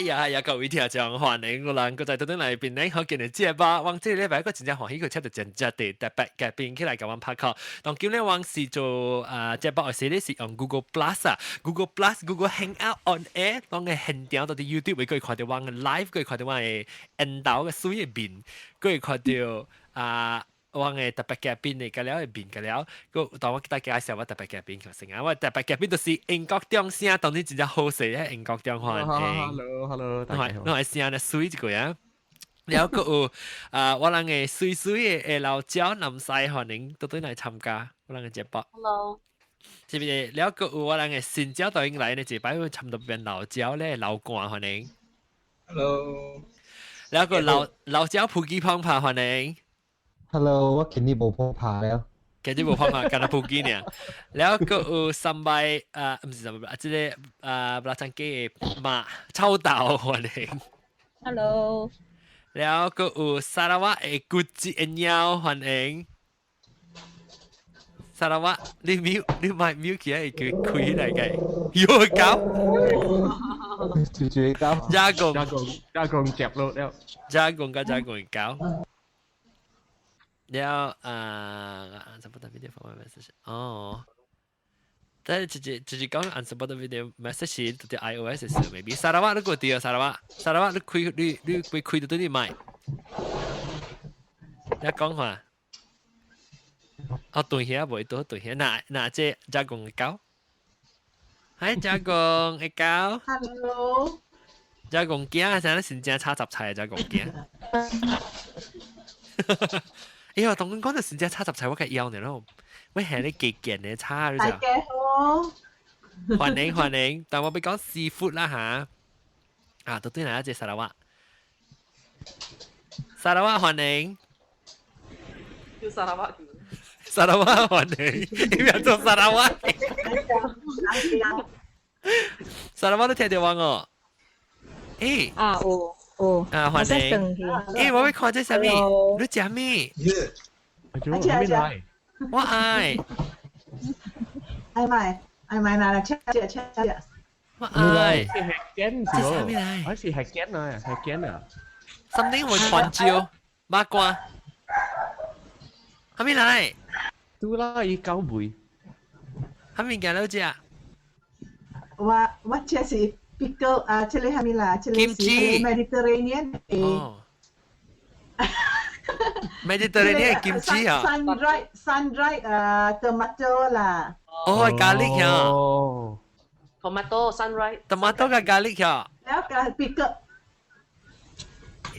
呀呀，各位聽眾，歡迎我哋在度嚟邊呢？可見你知吧？往這禮拜個真正歡喜佢出到真正地特別嘅邊起來咁樣拍拖。當今呢往是做這包時呢是用 Google Plus 啊，Google Plus、Google Hangout on Air，當嘅現場到啲 YouTube 會可以看到往嘅 live，可以看到往嘅引導嘅水嘅邊，可以看到往嘅特別嘅邊嚟嘅了，邊嘅了。個當我大家介紹我特別嘅邊條先啊，我特別嘅邊就是英國中聲，當然真正好勢咧，英國中歡迎。Hello，大家好。我係聲咧水一個啊，然後個有我人嘅水水嘅老椒南西歡迎都嚟參加我人嘅節目。Hello。是不是？然後個有我人嘅新椒導演嚟呢，這擺會參到邊老椒咧，老幹歡迎。Hello。然後個老椒普基胖爬歡迎。Hello，我見你冇破牌啊！見你冇破牌，跟他普基呢。然後個有三百唔是三百，即係不拉長嘅馬超豆歡迎。Hello。然後個有沙拉瓦嘅古吉嘅鳥歡迎。沙拉瓦，你買 milk 係佢開嚟嘅，有狗，住狗，加工接落了，加工狗。แล้วunsupported video format message 哦但是直接講 unsupported video message 到啲 iOS 嘅時候 maybe 沙拉瓦都過啲啊沙拉瓦你開到啲麥你講下對嘢唔會對嘢嗱即加工嘅狗係加工嘅狗 Hello。加工驚成日先正炒雜菜加工驚哎呀，當講到先正炒雜菜，我嘅腰呢咯，我係你幾件嘅炒咗。大家好。歡迎，但我俾講 seafood 啦嚇，到對嚟一隻沙拉瓦歡迎。叫沙拉瓦。沙拉瓦歡迎，你要做沙拉瓦。沙拉瓦都聽到我。誒。歡迎。我要看這什麼？你食咩？我愛。ai mày là chết.我愛。係驚這什麼嚟？我是係驚啊。something 會傳召八卦。係咩嚟？都啦，要交梅。係咩嘅老姐？我這是 pickle chili hamila chili Mediterranean Mediterranean kimchi 啊 sun dried tomato 啦garlic 啊 tomato sun dried tomato 嘅 garlic 啊แล้วก็ pickle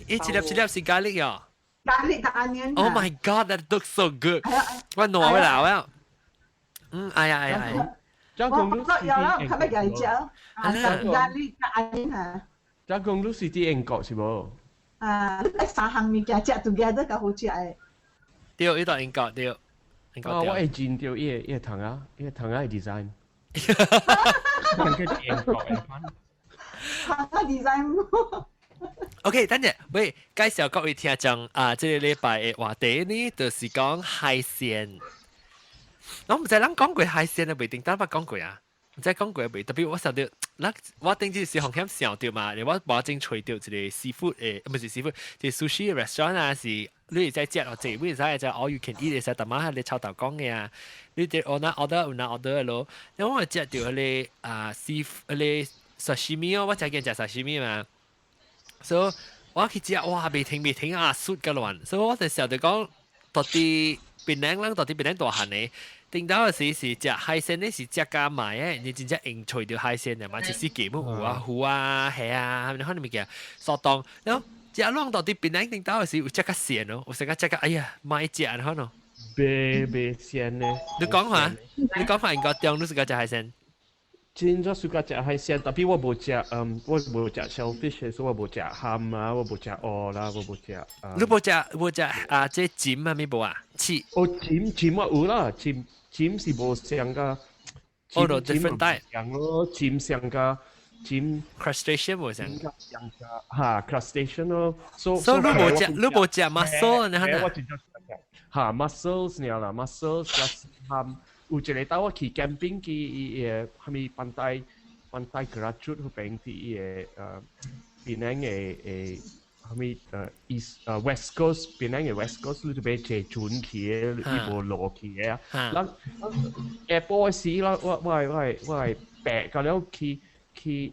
一粒是 garlic 啊 garlic กับ onion Oh my god that looks so good 我挪ไปแล้วอ่ะ哎呀張公都有啦係咪有隻garlic กับ onion 嚇張公都是啲英國是冇三項物件食 together 較好食誒對呢度英國對我係見到呢個糖啊係 design 跟住英國嘅款糖啊 design OK 等陣喂介紹各位聽眾這個禮拜嘅話題呢就是講海鮮我唔知諗講過海鮮啊，未定單不講過啊，唔知講過未？特別我想到，我頂住是紅險想到嘛，我冇正吹到一個 seafood 誒，唔係 seafood，即 sushi restaurant 啊，是你在食或者唔使就 all you can eat 嘅，但係你炒豆講嘅啊，你哋order 咯，因為我食到嗰啲嗰 sashimi 我食見食 sashimi 嘛，所以我去食哇未停啊，สุด㗎亂，所以我就時候就講到啲檳榔啦，到啲檳榔大漢嘅。頂到時是食海鮮呢是食加埋嘅，你真正應除掉海鮮啊嘛，即是幾麼魚啊、蝦啊，你可能咪叫索當，然後食啷到啲邊咧頂到時有食個鮮咯，有食個哎呀買食啊可能。別鮮呢？你講下應該中你是個食海鮮。真係suka食海鮮，但係我冇食 shellfish，所以我冇食蝦啊，我冇食鵝啦，我冇食。你冇食即尖啊？咩冇啊？翅。尖我有啦，尖是冇上噶。different type。上咯，尖上噶，尖。crustacean 冇上。嚇 crustacean 咯。所以你冇食 mussel 你睇下。嚇 mussels 呢啦 ，mussels plus 有一個帶我去 camping 去係咪pantai pantai Kerajut 佢邊啲嘢邊嘅後尾East West Coast 邊嘅 West Coast 你俾借轉去嘅，呢部落去嘅啊。嗱，airport 時啦，我係白㗎了去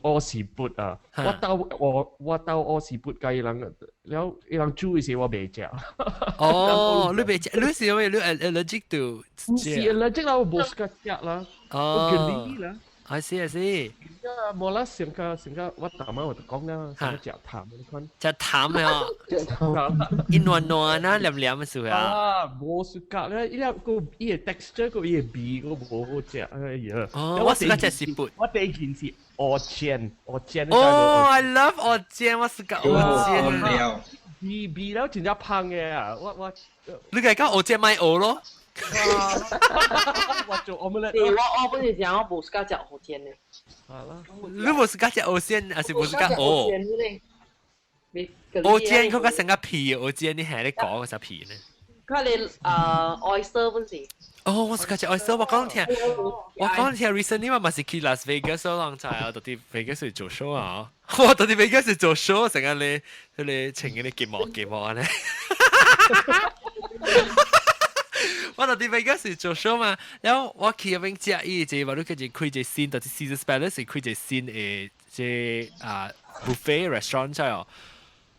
柯士勃啊，我到柯士勃嘅人煮嘅時我未食。哦，你未食，你是因為你 allergic to 唔是 allergic 啦，我冇食食啦，我叫你啦。I see。冇啦，成個我頭晚我就講啦，成個食淡你看。食淡嘅，一暖暖啊，黏黏嘅樹啊。啊，冇食格咧，依個依個 texture 個依個味我冇好食，哎呀。哦，我食嗰隻是缽。我第一件事蚵煎。哦，I love 蚵煎，我食個蚵煎。味了真正香嘅啊！我你係講蚵煎買蚵咯？我做我們咧。我本嚟講我冇食食蚵煎嘅。你冇食嗰隻蚵煎，還是冇食嗰蚵？蚵煎佢個成個皮，蚵煎你係你講嗰隻皮呢？佢哋oyster 本時。哦，我食嗰隻 oyster，我講聽 recently 我咪是去 Las Vegas 所浪仔啊，到啲 Vegas 去做 show 啊，我到啲 Vegas 去做 show，成日你請嗰啲節目咧。我到啲 Vegas 去做 show 嘛，然後我去入邊食伊隻，話你佢就開隻新，到啲 Caesar Palace 開隻新嘅隻buffet restaurant 在哦。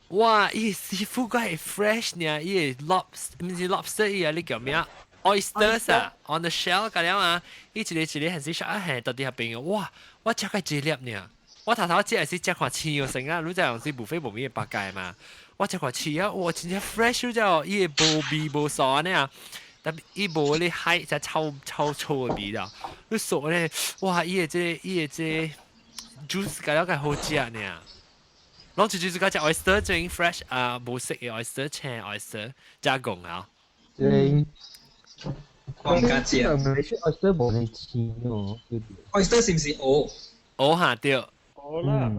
哇！伊師傅佢係 fresh 呢，伊係 lobster 唔是 lobster，伊係你叫咩？oysters 啊 ，on the shell 咁樣啊，伊一個係是小係到啲入邊嘅，哇！我食佢幾粒呢？我頭只係食塊翅個成啊，你就用是無非無面嘅白芥嘛，我食塊翅啊，哇！真係 fresh 咗，伊係無味無爽呢，特別伊無你海就臭嘅味道，你熟咧，哇！伊係這 juice 咁樣嘅好食呢。攞住嗰隻 oyster 最 fresh 啊，冇食嘅 oyster 青 oyster 加工啊。光家姐，oyster 冇你錢喎，oyster 是唔是蚵？蚵下掉。好啦。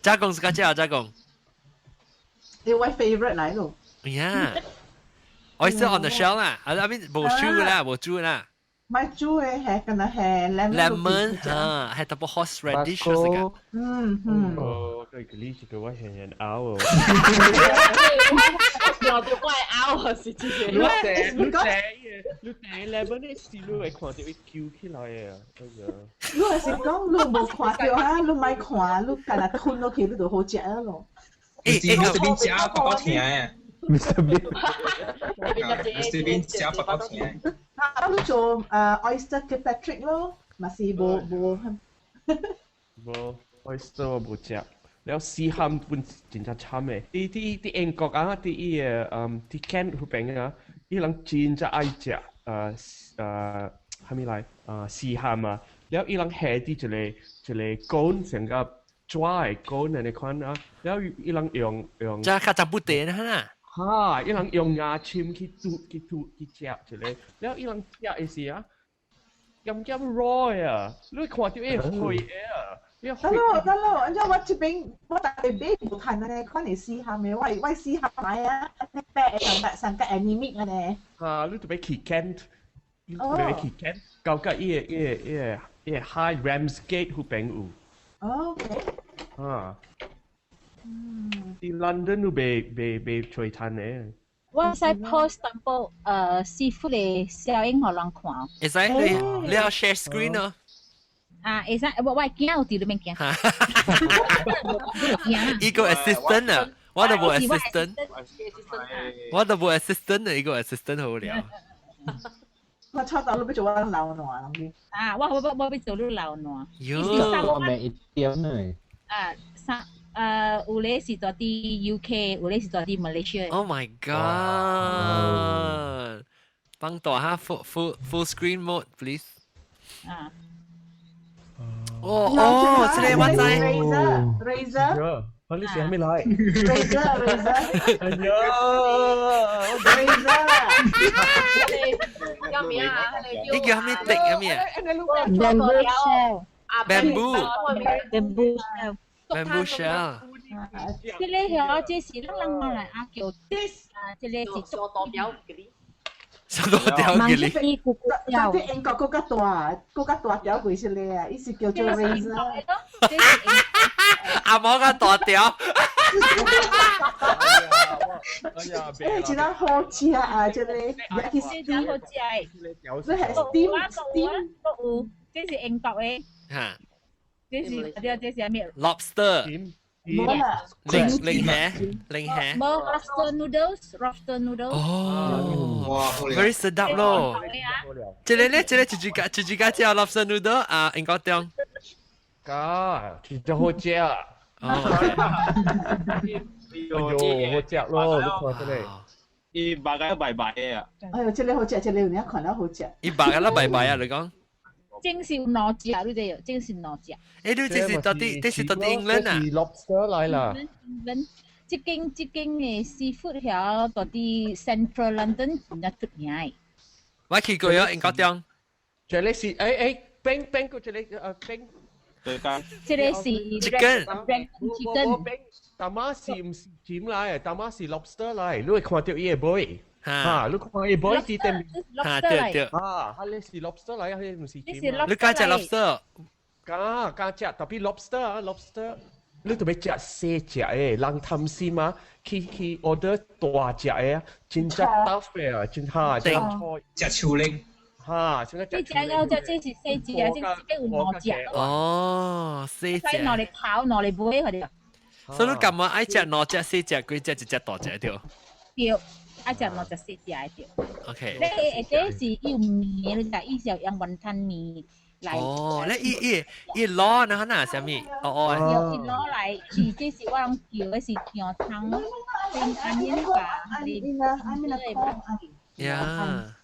加工是個叫加工。你位 favorite 嚟咯。Yeah。oyster on the shell 啦，I mean 冇煮啦，冇煮啦。買煮嘅係咁樣係 lemon 啊，係特別 horseradish 嗰個。哦，佢呢個我係人拗喎。我就怪拗啊，是自己。你第 lemon 啲事你會看到會叫起來啊！你係是講你冇看到啊？你咪看，你今日吞落去你就好食啊咯。隨便食飽飽甜嘅。隨便食飽飽甜。啊，你做oyster 嘅 Patrick 咯，咪是冇。oyster 我冇食。แล้วซีฮัมเป็นจินจะช้ำที่เองก็ที่แคนผู้เป็นอีหลังจีนจะไอจะทำอะไรซีฮัมแล้วอีหลังแห่ที่จะเลยก้นเสียงกับจ้ายก้นในควันแล้วอีหลังยองจะข้าจับบุเตนะฮะอีหลังยองยาชิมคิดเจ็บจะเลยแล้วอีหลังเจ็บไอ้เสียยำร้อยรู้ความที่หอย得咯，然之後我這邊我特別俾冇睇咧，看你試下未？喂試下買啊！你白上個 anime 咧。你做咩企 can？你做咩企 can？搞個High Ramsgate 嗰邊有。OK。啲 London 都被吹彈咧。我喺 post 淡薄師傅嘅效應互人看。會使你要 share screen 咯。會使我驚有啲裏面驚。一個 assistant 啊，我都冇 assistant，我都冇 assistant 啊，一個 assistant 好了。我初頭都俾做人流挪諗住。我俾做你流挪。我咪一點咧。有咧是做啲 UK， 有咧是做啲 Malaysia。Oh my god！ 幫大下 full screen mode please。哦，這裡我知。Razor。你寫咩嚟 ？Razor。哎呀 ！Razor。叫咩啊？呢叫咩滴啊咩？Bamboo shell。這裡係這是人來叫，這裡是做代表嗰啲。上到條萬嘅你，色衣咕咕嗰叫，啲英國嗰個大條鬼出嚟啊！意思叫做 razor。阿毛個大條，誒，只能好食啊！即係尤其是呢隻好食誒，你係 steam，這是英國嘅，嚇這是咩？ ，lobster，冇啦，零蝦，冇 lobster noodles，哦哇，好，very sedap 咯。即係咧，自己家叫 lobster noodle 啊，英國中，噶，其實好食。哦，哎呦，好食咯，你看真係。伊白嘅白白嘅啊，哎呦，即係好食，即係你看到好食。一百個啦，拜拜啊！你講，正是哪隻？你哋有正是哪隻？誒，你這是到底 England 啊？是 lobster 來啦。即間嘅 seafood 喺到啲 Central London 有出名嘅。我去過咗英國中，這裡是冰個這裡冰。對間即係是 chicken。大媽是唔是尖嚟？大媽是 lobster 嚟，你會看到伊個杯。嚇，你看伊個杯是點？嚇，對對，你是 lobster 嚟，佢唔是尖。你家隻 lobster，家隻，特別 lobster，你特別隻細隻嘅，人貪心嘛，去 order 大隻嘅，真隻 tough 嘅，真嚇，真菜，隻超拎，嚇，真呢隻有隻即是細隻啊，即係有兩隻。哦，四隻，西攞嚟跑，攞嚟背佢哋。所以你咁啊，愛隻兩隻四隻，幾隻一隻大隻條。對，一隻攞隻細隻喺度。 OK。你這是要麵，你就意思用雲吞麵嚟。哦，你一攞呢？嗱，什麼？哦，用一攞嚟，是這是我用叫嘅是姜湯，跟安尼吧，呀，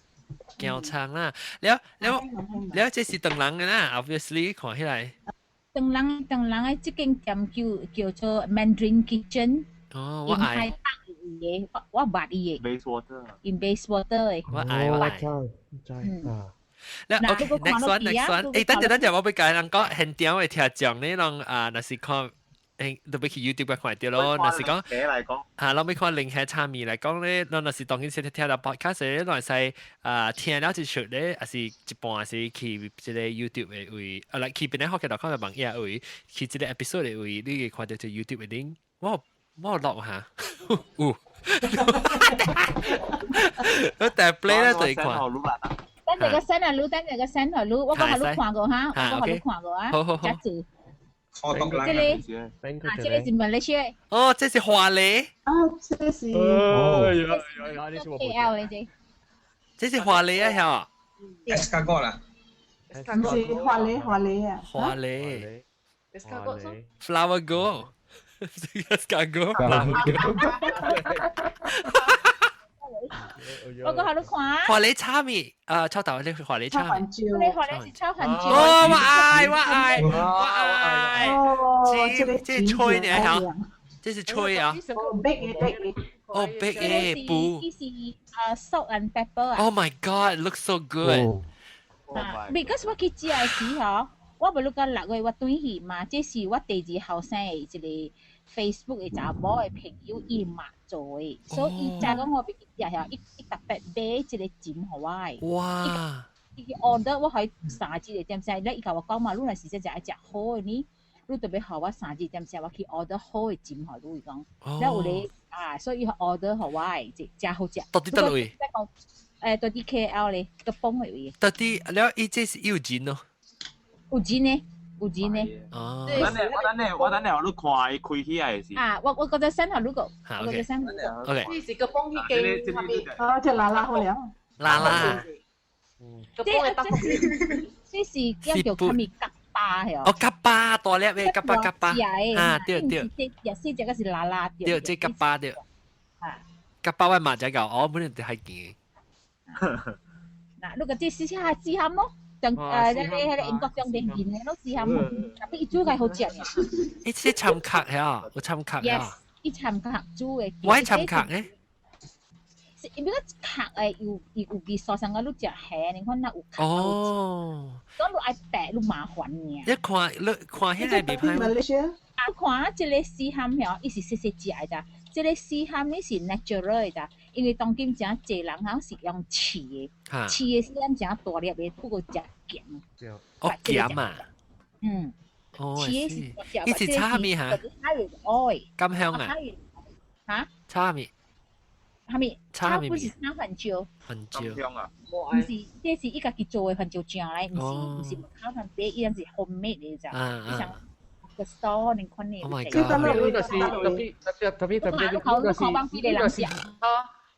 姜腸啦，แล้ว這是鄧冷嘅啦 ，obviously 看起來。鄧冷嘅這間店叫做 Mandarin Kitchen。哦，我愛。嘢，我捌伊嘅。In Bayswater 嘅。我愛。嗱，OK，next one，next one。誒，等陣，我俾介人講現場嘅聽眾呢，讓若是看誒，特別去 YouTube 看到咯。若是講嚟講，嚇，เราไม่看零下參與嚟講咧，若是當然是聽到 podcast 咧，若是聽了一出咧，還是一半是去即個 YouTube 嘅位，嚟去邊咧學嘅度講嘅網頁位，去即個 episode 嘅位，你會看到隻 YouTube 嘅 link，我落下，但係 play 咧就看。等陣個 send 下錄，我講下錄看過哈，我講下錄看過啊。好。一字。我讀啦。這裡是馬來西亞。哦，這是華麗。啊，這是。KL 嘅啫。這是華麗啊，係 escargot 啦。唔是華麗啊。華麗。 escargot。 Flower Girl。escargot。我講下錄看啊。華麗炒麵，炒豆你華麗炒麵。你學你是炒飯椒。哦，我愛。這吹呢嚇，這是吹啊。哦，big 嘅布。這是salt and pepper 啊。 Oh my God, it looks so good. Because 我去食嘅時候，我唔錄個6月我轉去嘛，這是我第二後生嘅一個 Facebook 嘅查某嘅朋友伊嘛做嘅，所以伊就講我俾佢食下，伊特別買一個針給我嘅。哇！伊 order 我係3隻點食，咧伊甲我講嘛，你若是真係一隻好嘅呢，你特別學我3隻點食，我去 order 好嘅針給你講。咧有咧所以 order 給我嘅，真好食。到底得位？到底 KL 咧個崩嘅位。到底了，伊這是有錢咯。有錢呢？有錢呢？哦。我等下我都看伊開起來是。我覺得先頭嗰個。我覺得先。OK。呢是個幫佢記下面。哦，隻辣辣好靚。辣。個幫佢得。這是叫做咩吉巴係哦。哦，吉巴大粒嘅吉巴。對。四隻個是辣辣啲。對，這吉巴對。吉巴我買咗個，我本嚟就係見。嗱，呢個即係試下咯。喺英國上邊見嘅咯，試下冇，tapi itu 係好正嘅。一啲參客係啊，有參客啊。一參客煮嘅。我係參客嘅。因為客有技術上嘅，你食蝦，你看那有客。哦。咁你愛白，你麻煩嘅。你看起來未歹。看這個絲鹹係，伊是細細隻㗎，這個絲鹹呢是 natural 㗎，因为当今真济人好像是用饲的，饲的是咱真大粒的，不过真咸。哦，咸啊。哦，饲是。的是伊是炒咩哈？甘香啊？哈？炒咩？虾米？炒咩？不是炒番椒。番椒。香啊？唔是，这是伊家己做的番椒酱来，唔是炒番椒，伊是 homemade 的咋？你想個 store 你看你。Oh my god！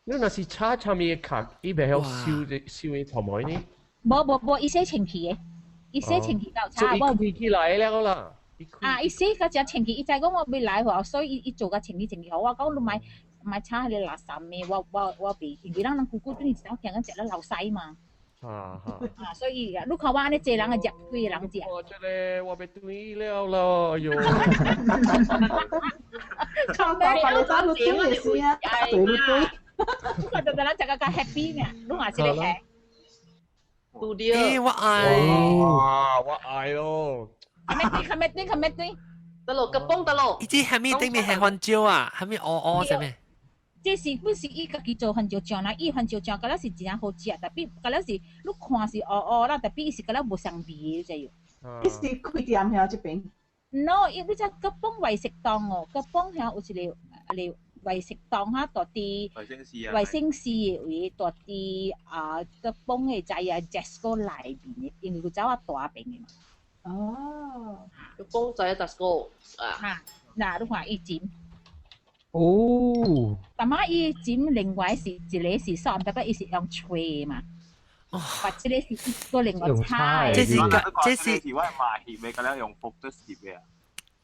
你那是炒炒咩卡？伊袂曉燒嘅頭毛呢？冇，伊洗清氣嘅，伊洗清氣到炒。我開起來了啦。伊洗個只清氣，伊知講我未來喎，所以伊做個清氣好。我講你買炒係你垃圾咩？我袂，因為咱姑姑對你只聽緊食咧流西嘛。所以你看我安尼濟人嘅食，幾個人食。我這咧我被對了咯，喲。看到把你走路對嘅事啊，對你對。你看到咱食個 happy 咩？你話是你係。杜啲。誒，我愛。哇，我愛咯。係咪對？得咯，吉崩得咯。伊隻係咪頂面係番椒啊？係咪啫咩？這是本是伊家己做番椒醬啦，伊番椒醬嗰粒是真好食，特別嗰粒是你看是啦，特別伊是嗰粒無上味嘅啫。伊是開店喺這邊。No， 伊你只吉崩為食檔哦，吉崩喺有一個為食檔哈，到啲衛星市嘅位，到啲吉崩嘅就係 Jasco 內邊嘅，因為佢走下大邊嘅嘛。哦，吉崩就喺 Jasco 啊。嗱，你看伊剪。哦，但係伊剪另外是一個是爽，不過伊是用吹嘛，或者是一個另外炒。這是我係麻醃嘅，咁樣用福得醃嘅。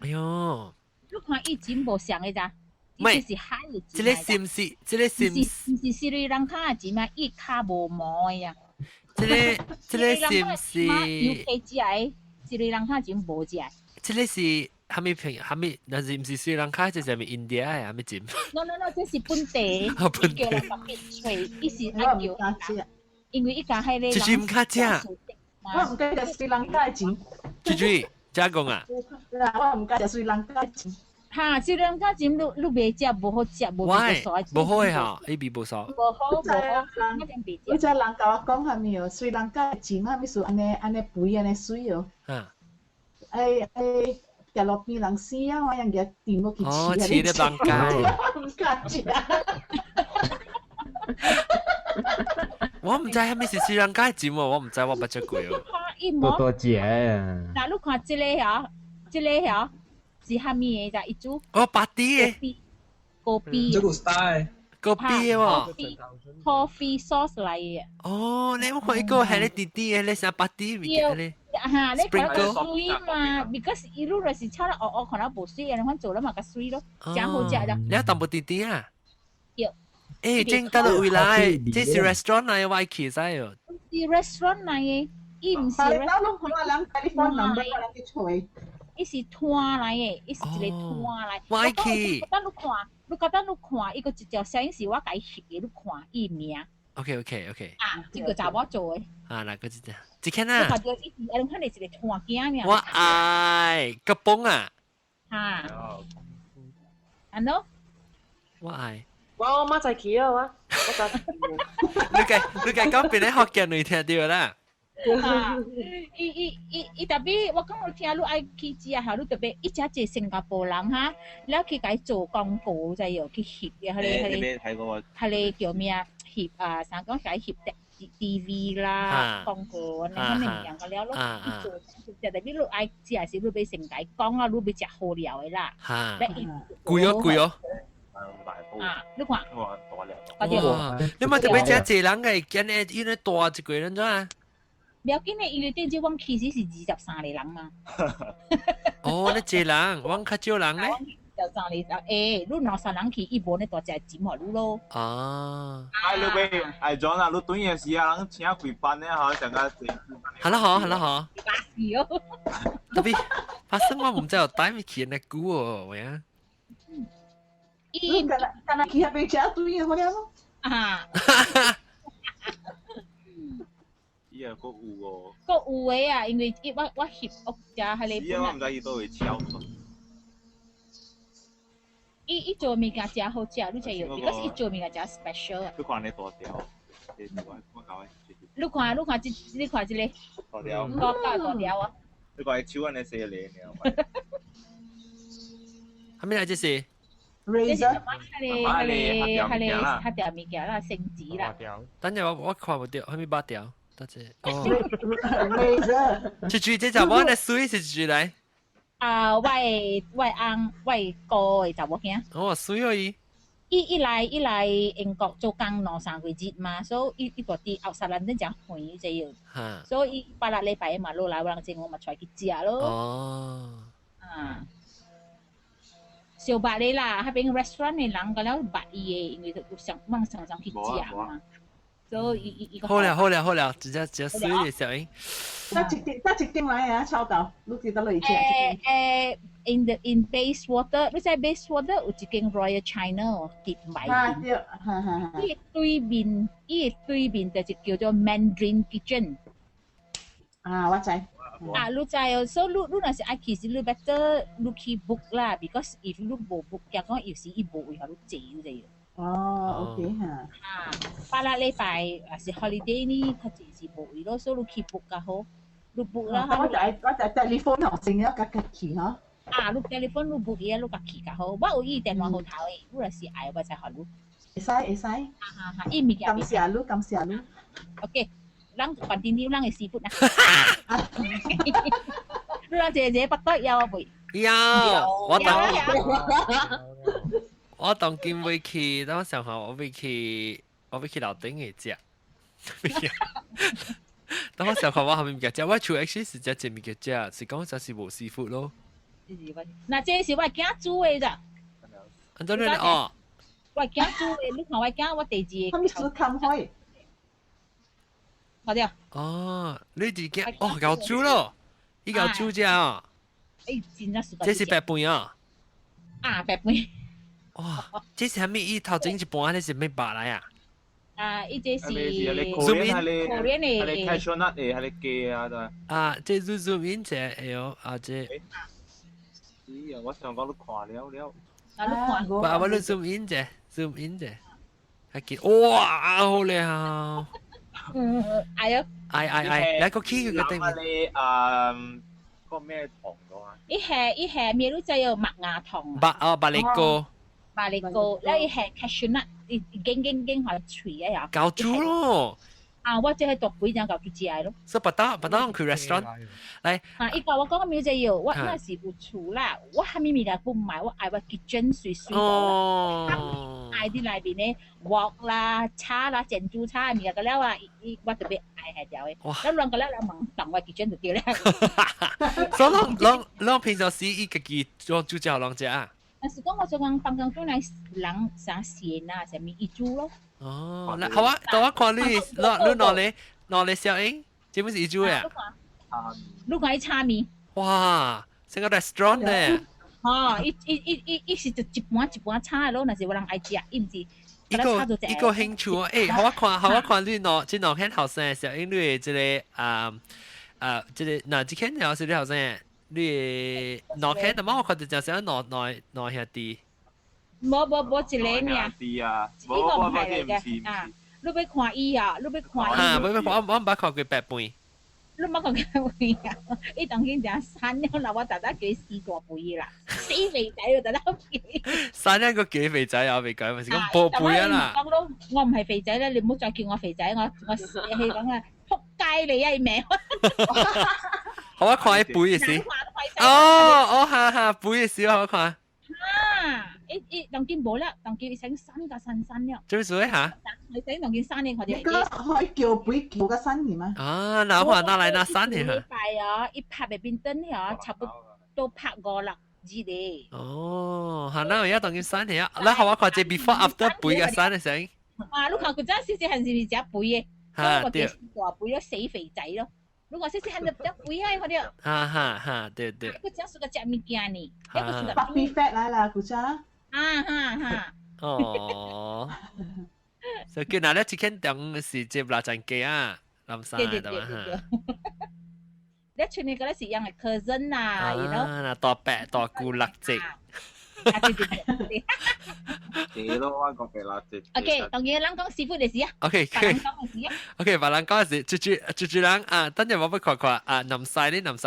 哎呦，你看伊剪無像嘅咋？唔係，是海嘅剪。這個是唔是？這個是唔是斯里蘭卡嘅剪啊？伊卡無毛嘅呀。這個是唔是？UK 只係斯里蘭卡剪無只。這個是。係咪？那是唔是斯里蘭卡？這係咪印度啊？係咪剪 ？No， 這是本地。本地。叫人特別吹，伊是愛叫。因為伊家係咧。就是唔卡只。我唔記得斯里蘭卡剪。豬加工啊？我唔記得斯里蘭卡剪。嚇，斯里蘭卡剪你未食，無好食，無好食。無好嘅嚇 ，A B 無爽。無好。你隻人甲我講係咪哦？斯里蘭卡剪係咪屬安尼肥安尼水哦？日落邊人死啊！我人日掂嗰件哦，似啲蚌雞。唔敢食。我唔知係咪是斯里蘭卡剪喎，我唔知我不知過哦。多謝。嗱，你看這個是蝦米嘅咋？一組。哦，白啲嘅。高比。這個 style。高比喎。Coffee sauce 嚟嘅。哦，你有冇看一個係你弟弟嘅？你成白啲嘅咧？嚇，你睇到水嘛 ？because 伊路來是炒得我可能無水嘅，你看做了嘛個水咯，真好食啦。你有淡薄弟弟啊？有。誒，正得到回來，這是 restaurant 嚟嘅 Waikiki 仔哦。是 restaurant 嚟嘅，伊唔是 restaurant。我諗telephone number 我諗去吹。伊是攤嚟嘅，伊是一個攤嚟。Waikiki。你覺得你看，伊個一條聲是我解翕嘅，你看伊名。OK。啊，這個就我做嘅。啊，那個是這樣。只看啊！你看你是個攤件我愛吉崩啊！嚇，安喏，我愛。我媽就企啊嘛，我就。你講邊啲學嘅你聽到啦？伊特別，我講我聽你愛去食下，你特別一隻隻新加坡人哈，你去解做廣告就要去翕嘅，係你叫咩啊？翕啊，想講解翕的。TV 啦，廣告你肯定樣個了咯，做就特別你愛食係你俾成解講啊，你俾食好料嘅啦。貴哦。啊，你看。哇！你咪特別食濟人嘅，見你因為大一個人咋啊？唔要緊嘅，因為點知我其實是23個人嘛。哦，你濟人，我較少人咧。23個人，你23人去，伊無你大隻剪落你咯。哦。你俾John啊，你短嘅時啊，人請幾班咧嚇，成個整。係啦好。巴士哦。特別發生我唔知道帶咪去那股喎，喂啊。伊干那去遐邊食對嘅好了咯。啊。伊個有喎。個有嘅啊，因為我翕屋就係你。伊我唔知伊都會超。伊做物件真好食，你知有？because 伊做物件真 special 啊。你看你大條，我搞你看你看你看這個大條，大條啊！你看手安尼細嚟呢。係咩嚟？這是這是什 razor 麼？黑條物件啦，繩子啦。等陣我看唔到，係咪八條？得啫。哦， razor 一句這就我嚟水是一句嚟。啊，喂哥嘅查某囝，哦，水而已。伊來英國做工2-3個月嘛，所以伊個啲後沙蘭真正遠就要，嚇。所以伊8禮拜嘛落來，我正我咪出去食咯。哦。啊，小白你啦，喺邊 restaurant 嘅人個了白伊嘅，因為有上去食嘛，所以伊個好了，直接水嘅小英。得一丁來啊，抄到，你記得嚟食。in Bayswater，你知 Bayswater 有一間 Royal China 碟賣啊，嘅。對，伊對面就叫做 Mandarin Kitchen。啊，我知。啊，你知哦，所以你若是愛其實你 better 你去 book 啦 ，because if 你無 book，講講有時伊無為何你坐你知哦，OK 嚇。啊，8禮拜啊是 holiday 呢，佢就是無為咯，所以你去 book 較好，你 book 啦。我就 telephone 學正咗夾去嗬。啊，你 telephone 你 book 嘢，你家己較好。我有伊電話號頭誒，你若是愛我才學你。會使。哈，伊物件。感謝你。 OK。人continue 人嘅師傅啊！你話姐不得有啊未？有，我當見會去，等我想下，我會去樓頂嘅食。等我想下我係咪唔記得？我除 actually 是只物嘅食，是講就是無師傅咯。嗱，這是我囝煮嘅咋？安怎樣哦？我囝煮嘅，你看我囝我第二個。佢咪煮咁開？哦，你自己哦，夠煮咯，依夠煮啫啊！這是白飯啊！啊，白飯。哇，這是係咩？伊頭整一半，你是咩白來啊？啊，伊這是 Korean 嘅。係 cashew nut 嚟，係雞啊都。啊，這 zoom in 這係哦，啊這。咦啊！我想講你看了。啊，你看。我你 zoom in 這，係見哇，好靚！係啊！你個 key 佢個定位？個咩糖咗啊？伊係咩？你知有麥芽糖。百利哥。百利哥，แล้ว伊係 cashew nut，伊經係脆啊呀。夠煮咯。啊，我即係讀幾張夠煮食咯。所以不當去 restaurant 嚟。啊，伊教我講個咩就要，我那時有厝啦，我蝦米物件不買，我愛我 kitchen 水哦。愛啲內邊咧鑊啦、叉啦、珍珠叉物件個了啊，我特別愛係條嘅。咁兩個了問當我 kitchen 就掉咧。所以啷平常時伊家己做煮食啷食啊？但是講我做講辦公室嚟人啥鮮啊，啥物伊煮咯。哦，嗱，好啊，等我看你攞嚟小英，這本是伊煮嘅。你看伊叉面。哇，成個 restaurant 咧。哦，伊是就一半叉咯，那是有人愛食，伊唔是。一個興趣啊！誒，好我看你攞即攞睇後生小英，你即個即個嗱，即間有時啲後生。你攞開，但係我覺得就想攞下啲。冇一個咩啊？呢個唔係嚟嘅啊！你要看伊啊！你要看伊。啊！我唔捌看過白飯。你冇看過飯啊？伊當然就生咗啦，我特登叫死大肥啦，死肥仔我特登叫。生一個幾肥仔啊！未講咪是講薄肥啊啦。我唔係肥仔咧，你唔好再叫我肥仔，我係講啊，仆街你啊命！好我看一背嘅事。哦，哈，背嘅事好看。啊！伊當見冇啦，當見成新個新了。做咩事嚇？你整當見新嘅佢哋。你個可以叫背叫個新嘅嗎？啊，嗱話拿嚟拿三年嚇。禮拜啊，一拍入邊燈嚇，差不多拍5-6字咧。哦，係啦，而家當見三年啊，嗱好我看隻 before after 背嘅三嘅先。啊，你看佢真係少少係咪只背嘅？嚇，對。大背咯，死肥仔咯。如果細細漢就肥啊，佢哋。哈，對。佢只係個食物件呢，一個是 puppy fat 來啦，估咋？哈。哦。所以叫嗱咧，之前當是接臘腸雞啊，諗晒係嘛嚇。你出嚟嗰啲是樣係 cousin 啊，you know？嗱，大伯大姑辣子。啊對對對。地咯，我講嘅啦，地。OK，當然人講師傅嘅事啊， OK，白人講嘅事啊。OK，別人講是住人啊，等陣我要看看啊，南西呢南西。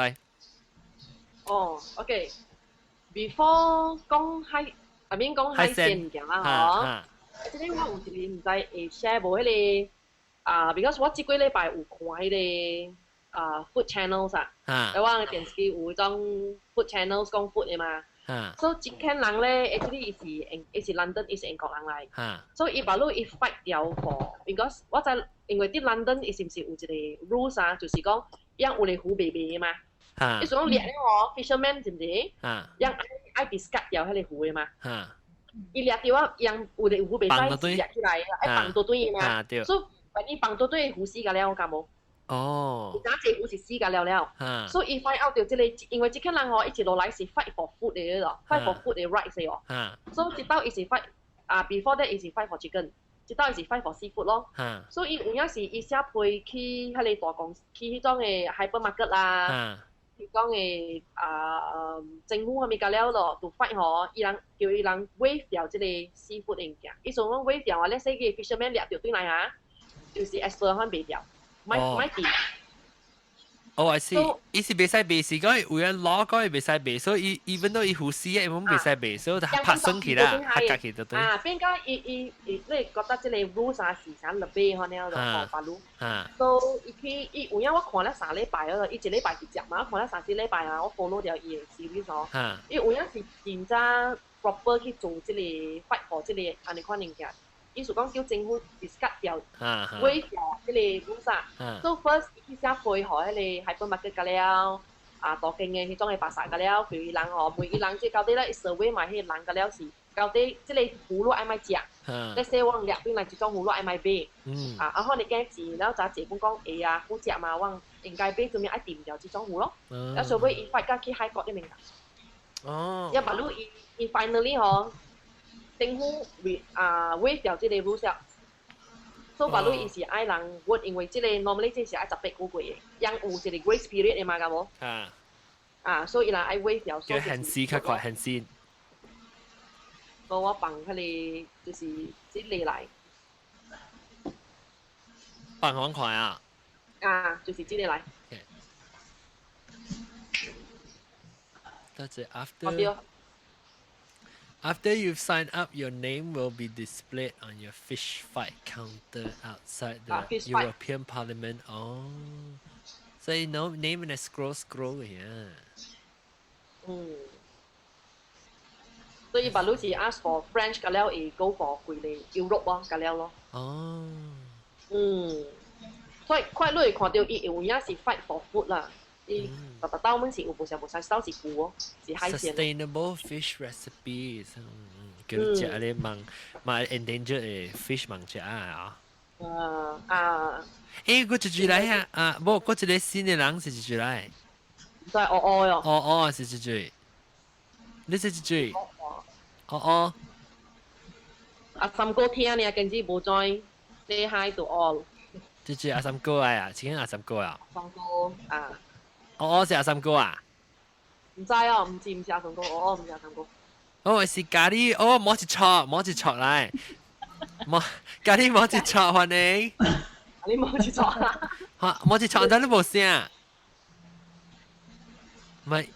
哦，OK，before 講海，I mean 講海鮮嘅啦，嗬。即係我有一個唔知會 share 無迄個啊，because 我這幾禮拜有看迄個food channels 啊，台灣嘅電視機有嗰種 food channels 講 food 嘅嘛。所以這間人咧 ，actually 是 London， 是英國人嚟。所以伊把路伊 fight 掉貨 ，because 我知因為啲 London 伊是唔是有一個 rules 啊，就是講讓有個湖白白嘅嘛。伊所講掠咧我 fisherman 知唔知？讓愛 discard 掉迄個湖嘅嘛。伊掠掉啊，讓有個湖白白掠出來，愛放多堆嘅嘛。所以萬一放多堆湖死㗎了，我講冇。哦，而家這湖是死㗎了，所以伊 find out 到即個，因為即間人吼一直落來是 fight for food 嘅咯 ，fight for food 嘅 rights 嘅哦，所以直到伊是 fight before that 伊是 fight for chicken， 直到伊是 fight for seafood 咯，所以伊有影是伊寫批去迄個大公司，去迄種嘅 hypermarket 啦，迄種嘅政府係咪㗎了咯，就 fight 吼，伊人叫伊人 waive 掉即個 seafood 嘅物件，伊想講 waive 掉啊，你說個 fisherman 掠掉對來嚇，就是 as per 可賣掉。買碟。哦，I see。伊是袂使賣，是講有人攞講袂使賣，所以even though伊護士嘅，冇袂使賣，所以就拍生起啦，拍隔起就對。變解伊你覺得即個 rules 啊是啥特別可能就講法律。so 伊有影我看了3禮拜咯，伊一禮拜一隻嘛，我看了3、4禮拜啊，我 follow 掉伊嘅 series 咯。伊有影是真正 proper 去做即個 fight for 即個安尼款物件。意思講叫政府 discard 掉，waive 掉迄個 rules 啊。so first 伊先配合迄個hypermarket 㗎了，大間嘅迄種嘅巴薩㗎了，譬如人吼，每個人即到底咧 survey 埋迄個人㗎了是，到底即個葫蘆愛買食，你說我掠邊來一種葫蘆愛買買，可能驚錢，然後就這本講會啊好食嘛，我應該買做咩愛掂掉這種葫蘆，然後所以伊發覺去海國啲名㗎。哦。一馬路伊 finally 吼。政府waive 掉即個 rules 啊，所以話你伊是愛人 work， 因為即個 normally 即是愛18個月嘅，讓有一個 grace period 嘅嘛，咁冇？所以人愛 waive 掉。叫限時較快，限時。所以我放佢哋就是即嚟來。放好快啊！就是即嚟來。多謝 After you've signed up, your name will be displayed on your fish fight counter outside the European Parliament. Oh, so you know, name in a scroll yeah. 所以把路是 ask for French 㗎了，會 go for 佢哋 Europe 啊㗎了咯。哦。所以快樂看到伊有影是 fight for food 啦。特兜蚊是有部上部曬收是股哦，是海鮮。Sustainable fish recipes， 叫你食你問 endangered 嘅 fish 問食啊。誒，我一來啊，冇，我一個新嘅人是一來。就係哦喲。哦是一嘴，你是一嘴。哦。三哥聽你跟住冇再 say hi to all。一嘴阿三哥啊，請阿三哥啊。三哥是阿三哥啊？唔知啊，唔是阿三哥，唔是阿三哥。是咖喱，摸一撮來，咖喱摸一撮，歡迎。你摸一撮啊？摸一撮，但你冇聲。唔係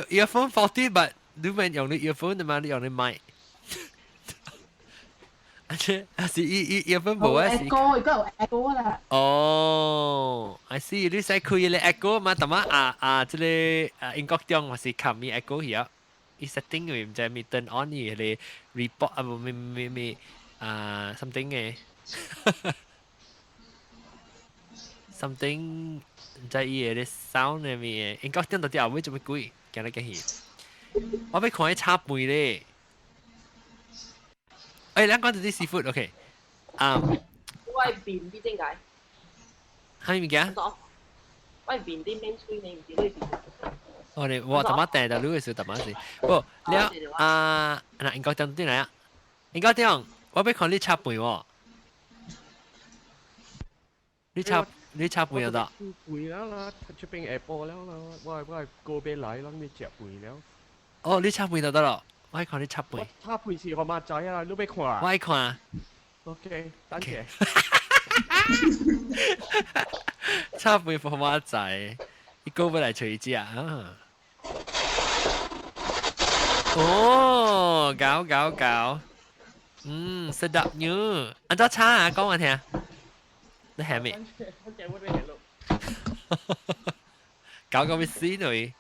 ，earphone faulty， but 你咪用你 earphone 的嘛，你用你麥。是earphone 冇啊？是。echo，而家有 echo 啦。哦 ，I see， 你使開你 echo 嘛？但係即個英國中還是冚咪 echo hier，伊 setting 佢唔知咪 turn on 佢哋 report 咪something 嘅，something 唔知伊嘅 sound 嘅咪英國中到底後尾做咩鬼？驚你驚佢，我俾看佢插背咧。兩講到啲 seafood，OK。我係邊啲點解？係咪嘅？我係邊啲 main screen 你唔知呢邊？我特乜訂就呢個時候特乜事。不，你嗱，英國點嚟啊？英國點？我俾看你插背喎。你插背又得？背啦，出邊 Apple 啦，我係個別嚟啦，你插背啦。哦，你插背就得咯。我愛看你插背。插背是何馬仔啊？你要看啊？我愛看。OK，等謝。插背何馬仔，你高不嚟隨之啊？哦，搞。sedapnya。安怎炒啊？講我聽。你係咪？搞個咩事呢？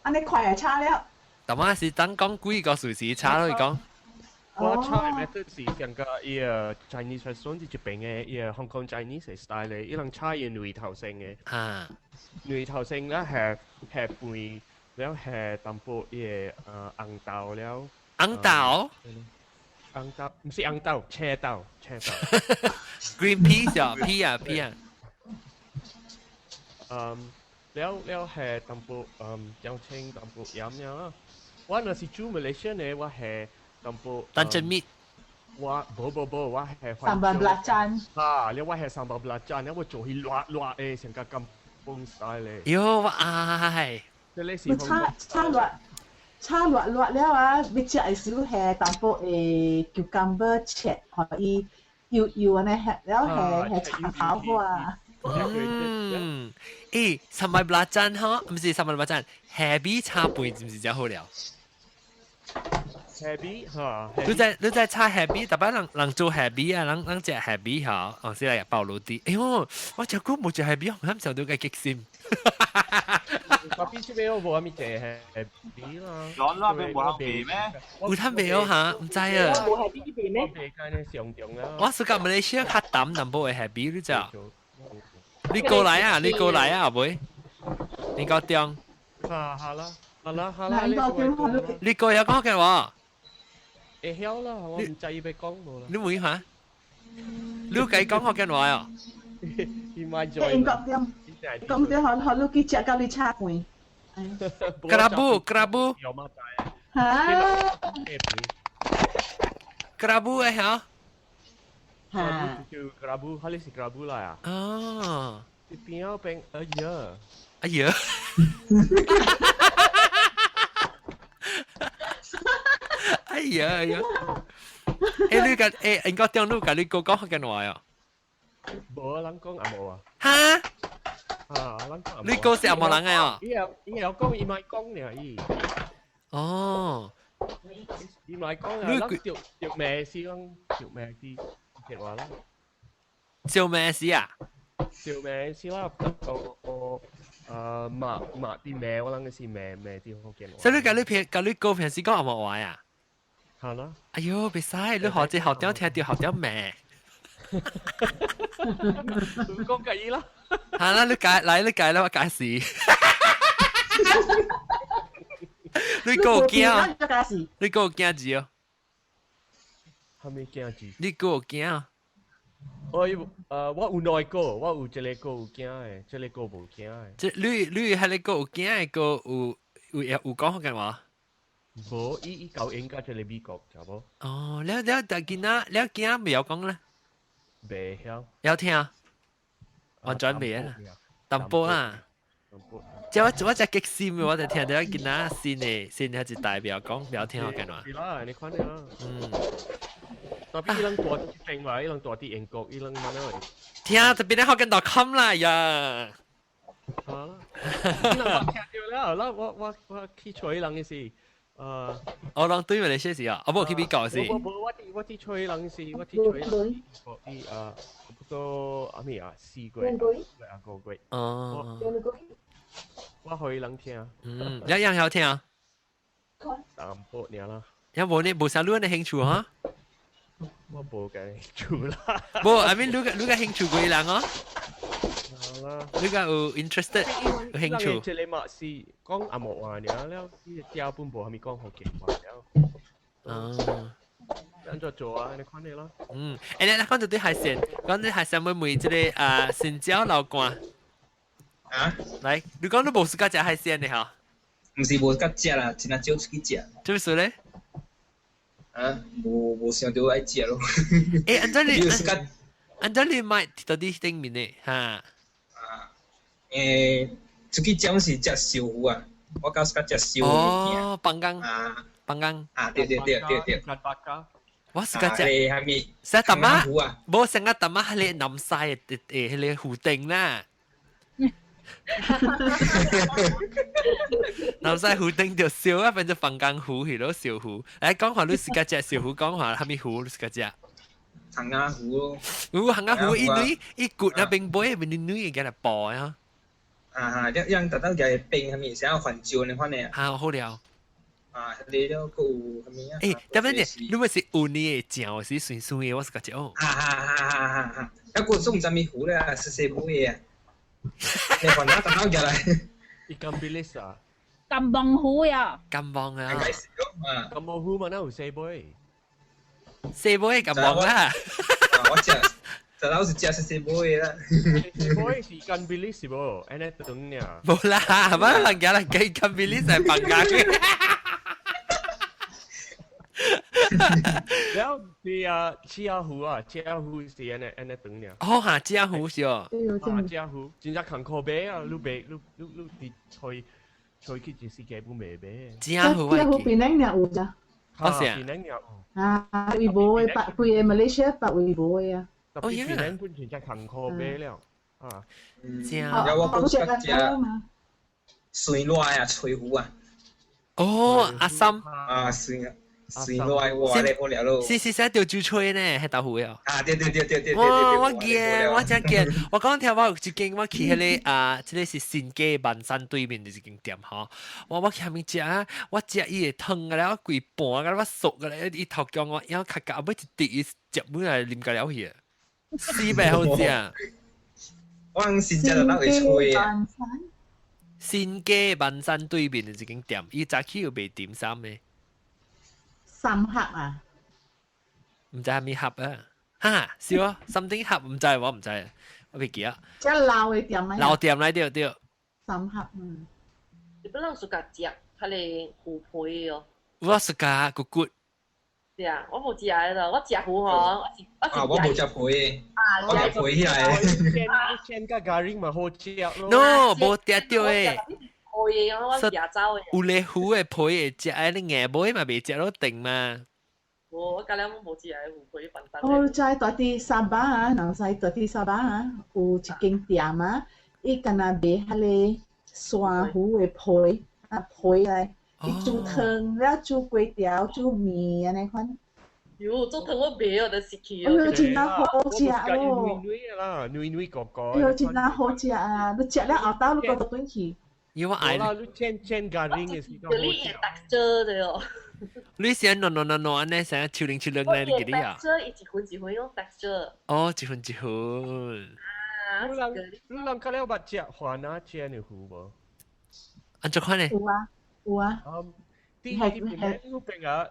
安尼快就炒了。但我是等講幾個數字炒落去講。我炒嘅 method 是像個Chinese restaurant 一邊嘅Hong Kong Chinese style 嘅，伊能炒魚頭性嘅。啊。魚頭性咧係半，แล้ว係淡薄嘢紅豆了。紅豆？紅豆唔是紅豆，車豆。Green peas 啊，pea 啊。แล้ว係淡薄有青淡薄飲呀。我那是住 Malaysia 呢，我係淡薄。蛋蒸面。我我係。sambal belacan。啊，แล้ว我係 sambal belacan，แล้ว我做起辣嘅，成個咁崩曬咧。喲，我愛。我炒辣了啊！你食嘅時候係淡薄cucumber 切，可以要安尼แล้ว係炒炒花。sambal belacan 呵，唔是 sambal belacan， happy 炒背是唔是就好了 ？happy 嚇，你在炒 happy， 特別人做 happy 啊，人食 happy 嚇，我先嚟暴露啲。哎呦，我隻股冇食 happy， 我啱想到嘅激心。Tapi si Beo buat mi teh happy lah. John lah Beo buat happy咩？有攤未有嚇？唔知啊。冇 happy 嘅咩？happy 間咧上中啦。我是講馬來西亞較淡淡薄嘅 happy， 你知道？你過來啊！你過來啊，阿妹。你個中。好啦。你過有講嘅話。會曉啦，我唔知要講冇啦。你會嚇？你計講學嘅話啊？伊買咗。英國點？咁啲學你去食到你炒飯。Kerabu。嚇？Kerabu 誒嚇？嚇。叫 kerabu， 佢哋是 kerabu 啦啊。哦。你邊有邊？哎呀。哎呀！你個英國點你個你講學嘅話啊？冇人講阿冇啊。嚇？你個是阿冇人嘅啊？伊有講，伊咪講呢伊。哦。伊咪講啊，咱條咩事講條咩事嘅話啦。條咩事啊？條咩事啦，我抹啲咩，我諗嘅是咩啲福建話。所以你個平時講阿冇話啊？係啦。哎呦，別使，你學啲學點聽到學點咩？講計啦。係啦，你解啦，我解事。你個驚，你個驚字哦。係咪驚字？你個驚啊？我有內個，我有一個有驚嘅，一個無驚嘅。即你係你個有驚嘅個有講嘅話？無，伊舊應該就係美國，差無。哦，你但見啦，你驚未有講咧？未曉。有聽啊？完全未啊？淡薄啊！即我只激心嘅，我就聽到見啦，先係一代表講表聽我嘅話。係啦，你看你啦。但係伊能大啲兵話，伊能大啲英國，伊能乜嘢？聽特別咧學緊.com 啦呀！好啦，伊能我聽到啦，我去吹人嘅事。我諗對面你些事啊，我冇去比較先。我去吹人事，我去吹人。不過阿咩啊，4個月，5個月。哦。我可以能聽。一樣有聽啊。淡薄年啦。有冇你冇啥你嘅興趣哈？我冇嘅興趣啦。冇，I mean 你嘅興趣幾人啊？你個有 interested 有興趣。即係你嘛是講阿莫話嘅，แล้วที่เจ้าปุ่นบอก係咪講好勁話แล้ว咁就做啊，你看你咯。誒，你講到啲海鮮，講啲海鮮會唔會即係新椒老乾？啊？嚟，你講你冇時間食海鮮嘅嚇？唔是無甲食啦，真係少出去食。做咩咧？啊，無想到愛食咯。誒，按照你買到啲頂面咧嚇。出去食是食燒魚啊，我較食食燒魚片。哦，放工放工。對，我是個只，係咪？成特媽，冇成個特媽係你南西係你湖定啦。南西湖定就笑啊，變咗放工湖係咯小湖。嚟講話你是個只小湖，講話係咪湖？你是個只。行下湖咯。行下湖，一骨啊冰杯，邊啲女嘅嚟播啊？讓特登嘅冰係咪想要環照你看呢？好了。你都個係咪啊？但係呢，你咪是有你嘅醬是酸酸嘅，我是個只哦。一個中陣咪湖咧，細杯嘅。你看哪特登嘅嚟？Ikan bilis啊。Kambang湖呀。Kambang啊。Kambang湖mana有細杯？細杯Kambang啦。我知。就老是食細杯啦，細杯是ikan bilis 是冇，安尼等呀。冇啦，係咪人家嚟計ikan bilis係放假嘅？然後你啊，赤湖是安尼等呀。哦嚇，赤湖是哦。赤湖，真正坎坷杯啊，你啲吹去一世界不未杯。赤湖邊兩有咋？我是啊。會冇嘅，白會嘅Malaysia白會冇嘅啊。特別是兩本全隻行貨俾了啊！有我講食隻水內啊，翠湖啊。哦，阿森水內哇咧好料咯。是條豬吹呢，係豆腐啊。對。我真見，我講聽我有一間我去迄個即個是新街萬山對面的一間店吼。我去下面食啊，我食伊個湯啊，我規盤啊，我熟啊，伊頭叫我要卡卡，尾一滴伊食本來啉個了去。四百好食啊！我先食就攞去吹啊！新街萬山對面嘅一間店，伊早起有賣點心嘅。三盒啊？唔知係咪盒啊？哈，是喎，something 盒唔知我唔知，我未記啊。即係老嘅店啊？老店嚟對。三盒你不能食夾食，佢哋糊配哦。我食夾骨骨。是啊，我冇食喺度，我食糊嗬，我冇食配，我食配起來。先個garing咪好食咯。No，冇跌掉誒。配我食走嘅。有咧糊嘅配嘅食，誒你硬杯嘛未食到定嘛。我隔兩冇食喺糊配笨蛋。我在大啲沙巴啊，南西大啲沙巴啊，有一間店啊，伊敢若賣迄個山糊嘅配嚟。伊煮湯，了煮粿條、煮麵安尼款。喲，做湯我袂，我就食去。哎呦，真好食咯！女個個。哎呦，真好食啊！你食了後頭，你個就轉去。因為愛。啦，你煎garing嘅時候。你嘅 texture 的哦。你想喏安尼，想抽零咧嗰啲啊？texture 一份用 texture。哦，一份。你諗下了把食飯啊，煎你糊無？按怎款呢？有啊。啲邊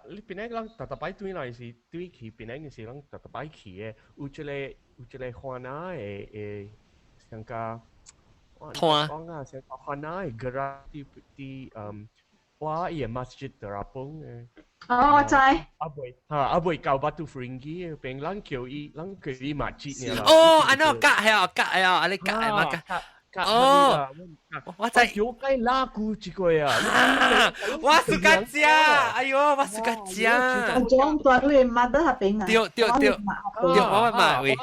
你邊人特擺對來是對去邊人是人特擺去嘅，有一個花哪嘅像個，講啊像個花哪嘅 gerak 啲哇伊個 masjid terapung 嘅。哦，我知。阿妹教batu Feringgi，邊人叫伊 masjid 呢？哦，安那隔係啊，你隔係嘛隔？哦，我在有該拉古一個啊！我是個食，哎呦，我是個食。我種大女媽都係邊啊？對，我買喂，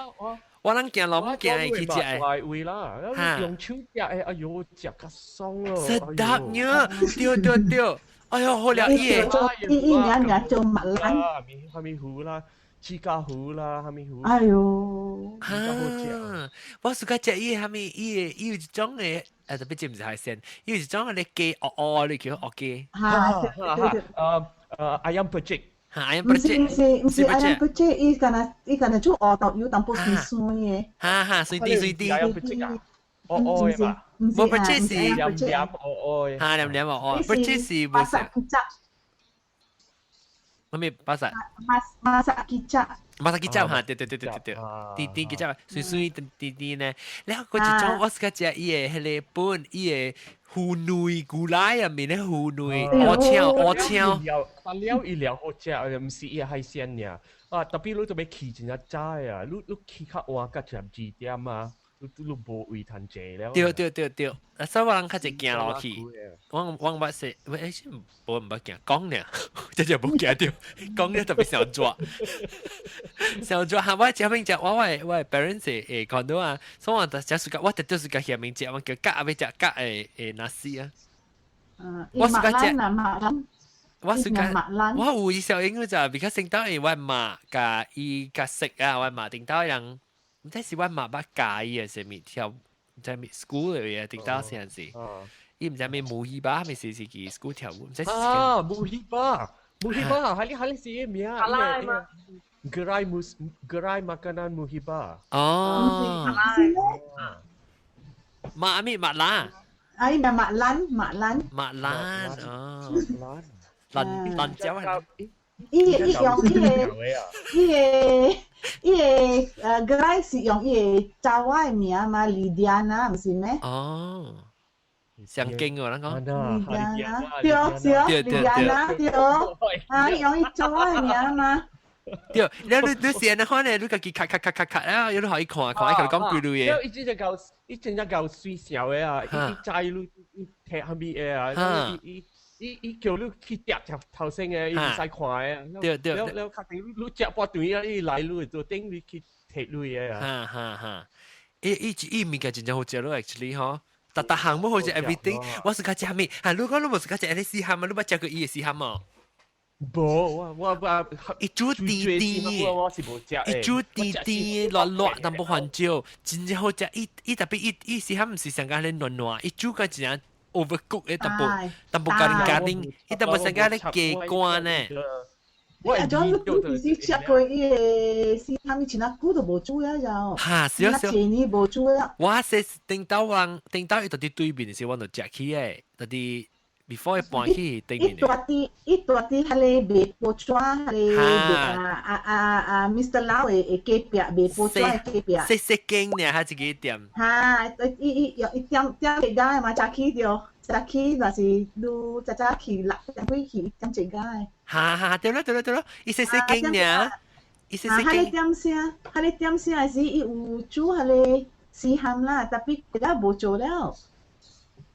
我能見咯，唔見去食。會啦，用手食誒，哎呦，食較爽咯。sedap nya，對，哎呦，好了伊嘢做麥蘭，係咪糊啦？芝加糊啦，係咪糊？哎呦，我是個食伊係咪伊有一種嘅，特別知唔知海鮮？有一種嘅雞你叫鵝雞。ayam pecik。ayam pecik。唔是 ayam pecik，伊敢若做鵝豆油淡薄酸酸嘅。酸啲。ayam pecik啊？鵝嘛？冇 pecik 是黏鵝。黏鵝 ，pecik 是冇食。我咪巴薩。masak kicap 嚇，對，啲 kicap 酸啲呢。然後嗰一種我是個食伊個迄個本伊個糊內古奶入面咧糊內鵝腸。但了伊了好食，唔是伊海鮮呀。啊，特別你做咩起真係齋啊？你起較晏甲食2點啊？都無位通坐了。對，所以我人較濟行落去。我捌說，喂，我唔捌行，講呢，真係冇行到，講呢特別想抓，想抓下我前面只我 parents 誒講到啊，所以我就只我特別是個下面只我叫夾啊，要只夾誒納斯啊。我是個只馬蘭。我是講，我有意小應該就係比較聖鬥誒，我馬甲伊甲食啊，我馬定鬥人，唔知是我馬把假伊啊，是咪跳，唔知咪 school 嚟嘅定鬥先是，伊唔知咪無希巴咪是自己 school 跳舞，唔知啊無希巴，係是咩啊？halal嘛gerai makanan muhibah。哦，馬咪馬蘭，哎，馬蘭，哦。蘭椒係，伊用gerai 是用伊個查瓦名嘛，Lidiana 唔是咩？哦，上經喎，咱講。Lidiana，對，Lidiana，對，啊，用伊查瓦名嘛。對，你試下看咧，你家己咔啊，你可以看，佢講幾類嘢。伊真係夠水小嘅啊！伊摘你踢下面嘅啊！伊叫你去摘頭先嘅，伊唔使看嘅。對，你確定你摘波段啊？伊來你做頂你去踢你嘅啊！哈，伊物件真正好食咯 ，actually 嗬。但項目好似 everything，我是較食咩？啊，如果你冇是較食啲絲蝦嘛，你冇食過伊嘅絲蝦嘛？冇，我一煮滴，我是冇食嘅。一煮滴，落淡薄番椒，真正好食。伊特別伊絲蝦唔是成間咧軟，伊煮個真正。overcook 嘅淡薄咖喱，伊淡薄成間咧雞肝咧。我係講你是食過伊個絲蝦，以前阿姑都冇煮啊，就嚇少，你冇煮啊。我係頂到伊到啲對面時，我就食起嘅，到啲 before 伊搬去對面。伊大啲係你賣波抓，係你Mr. Lau 嘅雞餅，賣波抓嘅雞餅。細間呢，係自己店。嚇，伊點幾間嘛？早起掉，早起那是都早起六點幾點幾間。嚇，對咯，伊細間呢，伊細間。係你點先係伊有煮係你試鹹啦，特別而家冇做了。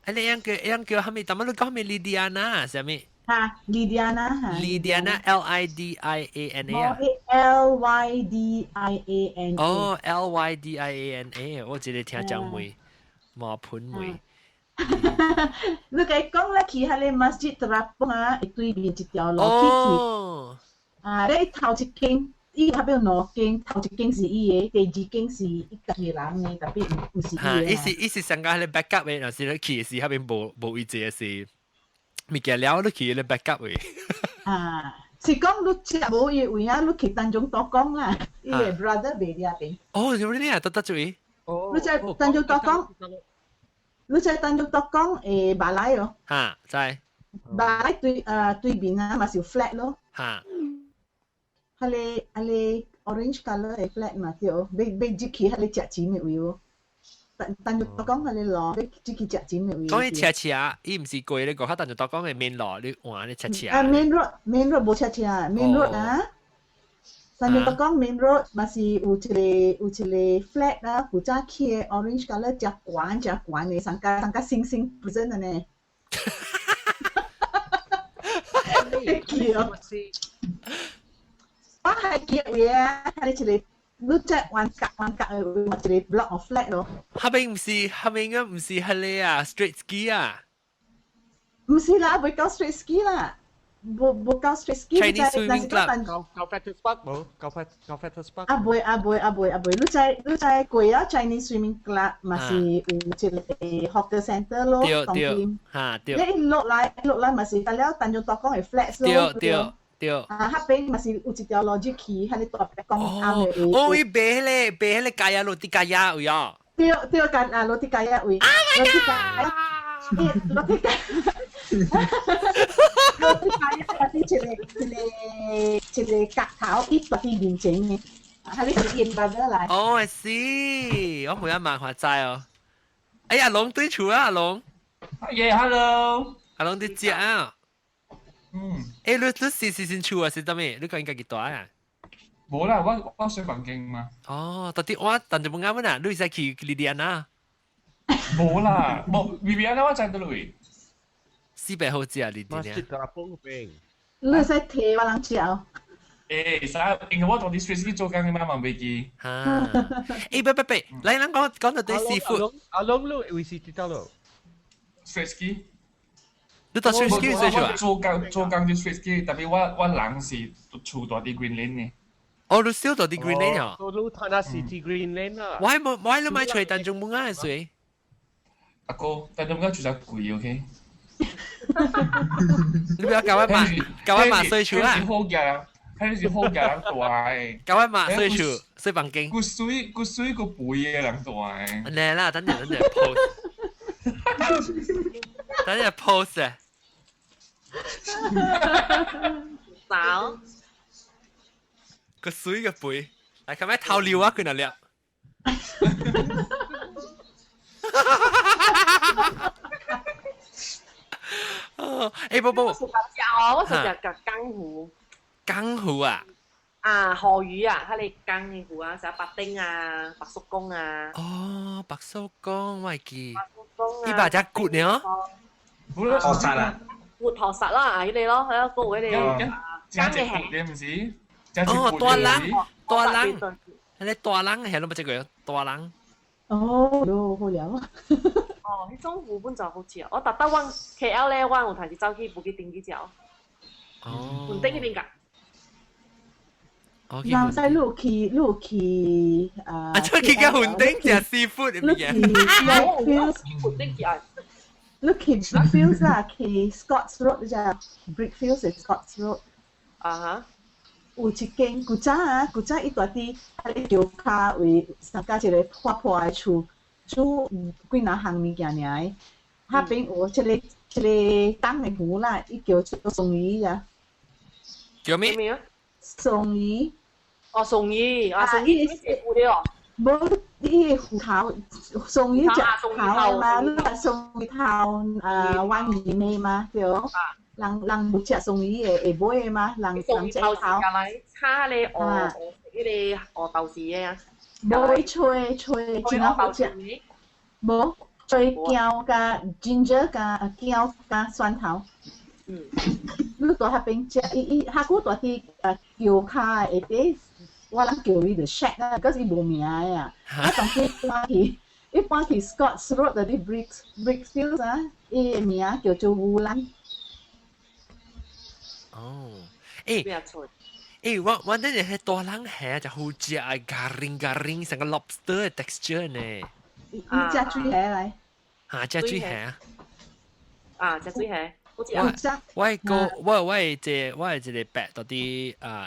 你樣叫係咪？但係你講係咪 Lidiana 係咪？嚇 ，Lidiana Lidiana 啊 ，Lydiana。哦 ，Lydiana，我只係聽講梅，冇盤梅。你講咧，去喺你 Masjid Terapung 啊，對面一條路哦。啊，你頭一間，伊後邊兩間，頭一間是伊嘅，第二間是伊家己人嘅，特別唔是伊嘅。伊是上間咧 backup 嘅，若是你去嘅時，後邊冇位置嘅時。物件了，你去咧 backup 位。啊，是講你食冇嘢位啊，你去當中多講啦，伊個 brother 袂啲邊。哦，你呢啊，得注意。你在當中多講，你在當中多講誒馬來哦。嚇，在。馬來對面啊，嘛是有 flat 咯。嚇。係你 orange color 嘅 flat 嘛，對哦，俾自己係你食錢嘅位哦。但係我講係你攞，你自己食錢嘅位。講起車，伊唔是貴咧，個佢但係講嘅 main 路，你換你車。啊 main road 冇車，main road 啊。但係我講 main road 嘛是有一個 flat 啊，負責起嘅 orange color 只管嘅，上加星星不真嘅呢。我係叫嘢啊，係一個。你即係玩格嘅，或者 block of flat 咯。後邊應該唔是係你啊 ，straight ski 啊？唔是啦，唔夠 straight ski 啦，冇夠 straight ski。Chinese swimming club。夠 fat spot 冇？夠 fat spot。阿妹，你在貴啊 Chinese swimming club 咪是有一個 hawker center 咯，對，嚇對。你落來咪是，但了但就當講係 flat 咯。對，啊，嗰邊咪是有一條路去，喺你度講啱嘅。哦，伊白迄個街啊，落地街啊，有啊。對，間啊，落地街啊位。落地街啊，一個格頭，一個啲面整嘅，喺你食煙巴得嚟。哦，I see，我每一晚話齋哦。哎呀，阿龍對厝啊，阿龍。Hello。阿龍啲食啊。誒，你試厝啊？是得咩？你講應該幾大啊？冇啦，我水房經嘛。哦，到底我等陣冇啱啊，你使去利迪安娜？冇啦，冇 Viviana 我真得嚟。400好似啊，利迪安。Masjid Terapung Peng。你使提我人照。因為我同啲 Swissy 做緊嘅嘛，未記。嚇！不，嚟人講到啲seafood。阿龍路會是啲咯。Swissy。你到 Swissy 最少啊？做緊啲 Swissy，特別我人是住到啲 Greenland 嘅。哦，你燒到啲 Greenland 啊？到路睇下 City Greenland 啊。我你買除但仲冇啱嘅水。阿哥，但係點解住得貴 ？OK？ 你不要搞我麻水處啊！好嘅，睇是好嘅人大。搞我麻水處，水房經。個水個背嘅人大。嚟啦，等陣 post， 等陣 post 啊！找個水嘅背，嚟咁樣偷料啊！佢嗱料。哦，寶，我食嘅江湖。江湖啊！啊，河魚啊，睇你江湖啊，成日白丁啊，白叔公啊。哦，白叔公，我記。白叔公啊。呢把隻骨呢？學實啊！活學實啦，喺你咯，喺一個佢哋江嘅係你唔是？哦，大人，係你大人係咯，乜只句？大人。哦，好了。哦，迄種湖本就好似啊，我特登往 KL 咧，我有陣時走去布吉頂去食。哦。雲頂嗰邊㗎。然後你去啊！出去嘅雲頂食 seafood 入面嘅。雲頂去啊！你去 Brickfields 啦，去 Scotts Road 啫 ，Brickfields 係 Scotts Road。啊哈。有一間古早伊大啲，喺橋骹為三家一個破破嘅厝，煮幾若項物件爾誒。下邊有一個東嘅湖啦，伊叫做松魚啊。叫咩？松魚。哦，松魚啊，松魚咩湖啲哦？冇，伊湖頭，松魚隻頭嘛，你話松魚頭灣魚尾嘛，對。人冇食松魚會買嘛，人食頭。叉你呢啲豆豉嘅啊。冇脆，真係好食。冇脆姜加 ginger 加姜加蒜頭。你到下邊食，伊下古大啲橋骹下底，我諗叫伊就 shack 啊，嗰時冇名嘅啊。我當時搬去 Scotts Road 嗰啲 Brickfields 啊，伊名叫做烏蘭。哦，我等陣係大人係就好似係 garing 成個 lobster 嘅 texture 呢。你隻水蟹嚟？嚇，隻水蟹啊，隻水蟹。我係一個白到啲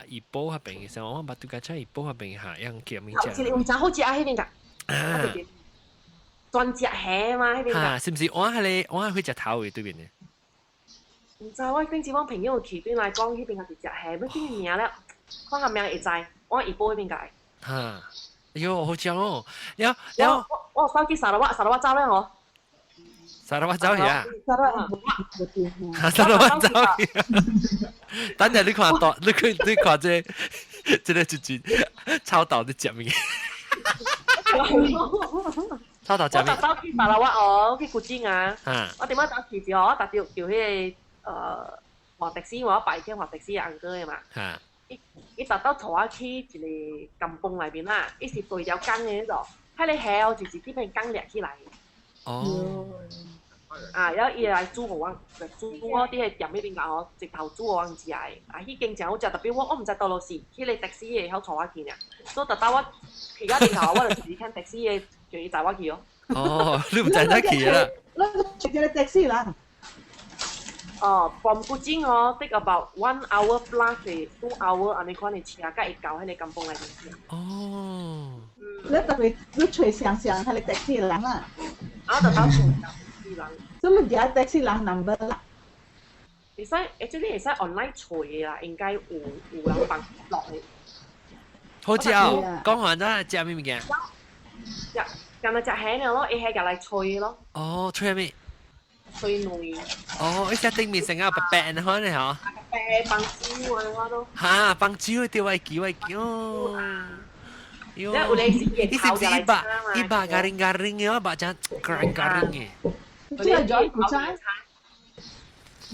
怡保嗰邊嘅時候，我把杜家出怡保嗰邊下樣叫咩啫？好似好似喺邊㗎？專隻蟹嘛，喺邊㗎？是唔是？我係去隻頭嘅對面嘅。唔知我頂次我朋友去邊嚟講，嗰邊係隻蟹，乜啲名咧？看下名會知，我怡保嗰邊㗎。嚇！喲，好正哦！我手機沙拉瓦州咧我。沙拉瓦州嘢啊！沙拉瓦州嘢。等陣你看這個就是超導的食物。超導食物。我走去沙拉瓦哦，去古晉啊。我點解走去之後，我特別叫迄個黃迪斯，我拜聽黃迪斯嘅阿哥嘅嘛。伊特登坐我去一個金崩內邊啦，伊是對條江嘅嗰度，喺你下就是啲片江掠起來。哦。啊，然後伊來煮我啲係店嗰邊㗎嗬，直頭煮我食嘅。啊，迄間真好食，特別我唔知道路是，迄個的士嘅喺坐我見啊，所以特登我而家電頭我就直聽的士嘅，就要載我去咯。哦，你唔載得去啦？你直接的士啦。哦，from 古晉哦，take about 1 hour plus 2 hour，安尼看你車甲會到迄個金峰內邊。哦。你特別你隨上喺你的士人啦。我就當隨的士人。所以你而家的士人 number 啦。會使，actually 會使 online 隨啦，應該有人幫落去。好似啊，講完咗食咩物件？咁咪食蝦咯，伊蝦就嚟吹咯。哦，吹咩？吹內。哦，伊食頂面成個白白嘅可能嗬。白棒椒我都。哈，棒椒對位叫哦。即係有你是熱頭嘅嚟炒嘛？garing嘅，把隻 garing 嘅。即係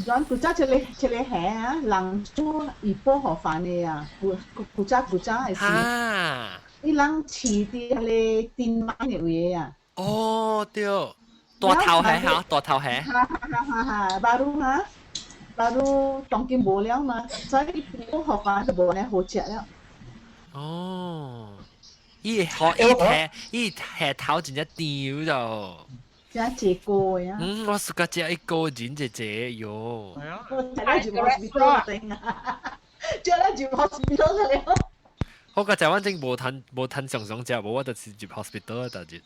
John Kucha 這裡係啊，人做一波學飯嘅啊，Kucha 係是。伊人飼啲咧電馬嘅嘢啊。哦，對，大頭係嚇，大頭係。baru tongkin 無了嘛，所以一波學飯就無咧好食了。哦。伊係頭真係屌就，真係個呀。我試過食一個真係喲。係啊。我睇得住 hospital 定啊，做得住 hospital 嘅了。我個台灣正無吞上食，冇我就是入 hospital 但係。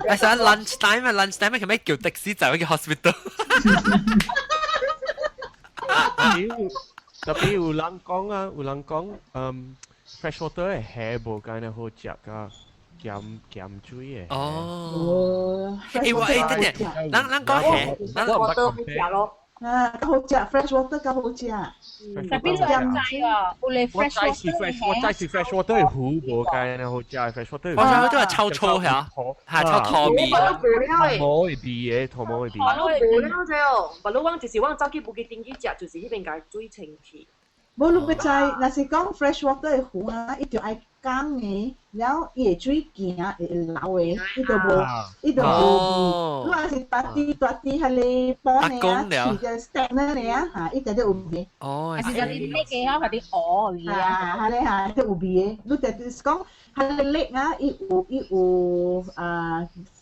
I said lunch time 係咪叫的士就去 hospital？ 特別有人講fresh water 係無間嘅好食噶，鹹水嘅。哦。等陣，咱講係，咱 water 好食咯。啊，好食 fresh water 夠好食。特別兩劑啊，有你 fresh water 我齋是 fresh water 係好無間嘅好食 fresh water。我想都係臭粗係臭湯味。冇會味嘅，同冇會味。我都無了啫，不如我就是我走去布吉丁去食，就是迄邊個水清氣。冇你唔知，若是講 fresh water 嘅湖啊，伊就愛乾嘅，然後伊會水勁啊，會流嘅，伊就無。如果是大啲係你幫你啊，飼嘅 stack 咧啊，嚇，伊就有味。哦，係就啲咩嘅啊，係啲鵝嘅啊，係咧係，都有味嘅。你就是講係你叻啊，伊有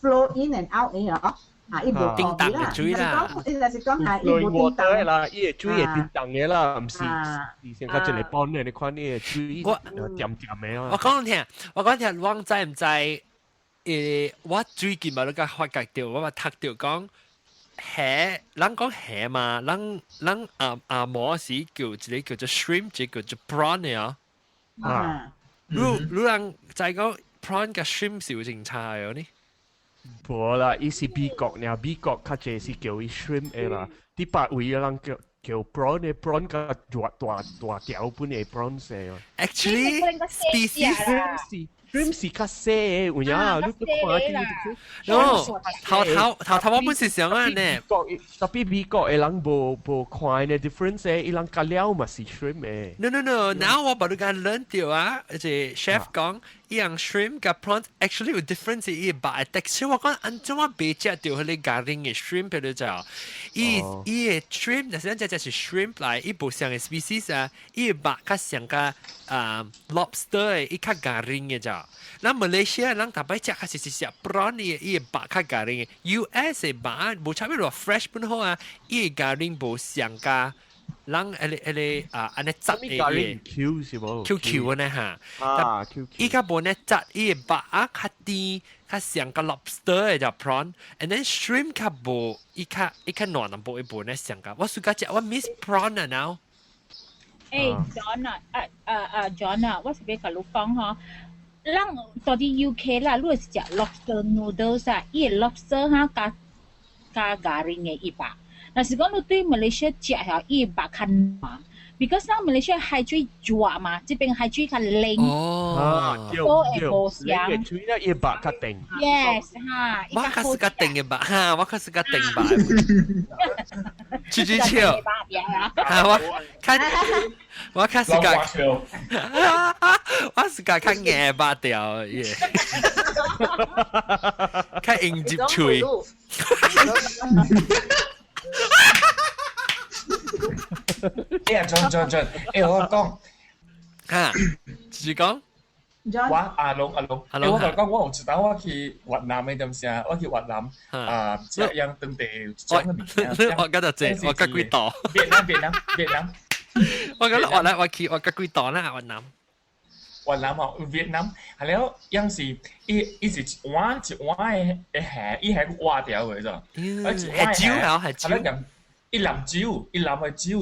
flow in and out 嘅嗬。啊！伊無叮當嘅水啦，伊若是講係伊無叮當啦，伊嘅水係叮當嘅啦，唔是先較一個幫嘅，你看伊嘅水甜甜嘅啊。我講聽，我知唔知？我最近咪都甲發覺到，我咪讀到講蝦，人講蝦嘛，人阿摩是叫一個叫做 shrimp， 一個叫做 prawn 嘅啊。啊，你人就係講 prawn 嘅 shrimp 是有正差嘅呢？無啦，伊是美國，然後美國較濟是叫伊 shrimp 嘅啦，啲北位嘅人叫 prawn 嘅 prawn 較大條本嘅 prawn 嘅。Actually, species shrimp 是較細嘅，有影你都看啲。no，頭我本是想啊呢。特別美國嘅人無看嘅 difference 嘅，伊人較了嘛是 shrimp 嘅。No， now 我把你講兩條啊，即 chef 講。伊樣 shrimp 甲 prawns actually 有 difference 伊白 texture 我講安怎啊白食到迄個 garing 嘅 shrimp 喺度就，伊嘅 shrimp 但是咱只是 shrimp 嚟，伊無像嘅 species 啊，伊白較像甲lobster 嘅，伊較 garing 嘅就。咱 Malaysia 人大擺食較是食 prawn 嘅，伊白較 garing 嘅 ，US 嘅白無差別話 fresh 本好啊，伊嘅 garing 無像甲。人安尼雜嘅 Q 是無 QQ 呢嚇，啊 QQ， 伊較無呢雜，伊個白較甜，較像個 lobster 嘅就 prawn，and then shrimp 較無，伊較軟淡薄，伊無呢像個，我暑假食我 miss prawn 啊 now。John 啊，John 啊，我是要甲你講吼，咱到啲 UK 啦，如果是食 lobster noodles 啊，伊個 lobster 哈加 garing 嘅伊白。但是講你對馬來西亞食下，伊白較軟 ，because 咱馬來西亞海水熱嘛，這邊海水較冷，所以無香。冷嘅水咧，伊白較定。Yes 哈，我較是較定嘅白哈，我較是較定白。豬超，嚇我較是較，我是較硬白條嘢，較應接喙。John，我講嚇，繼續講。我阿龍，我講我有一陣我去越南嘅點先，我去越南即係樣當地我嗰度借，我吉幾檔。越南。我覺得我吉幾檔啦，越南。越南啊，越南係了，樣是伊是一碗嘅蝦，伊係挖掉嘅啫。係椒啊，係椒。伊淋椒嘅椒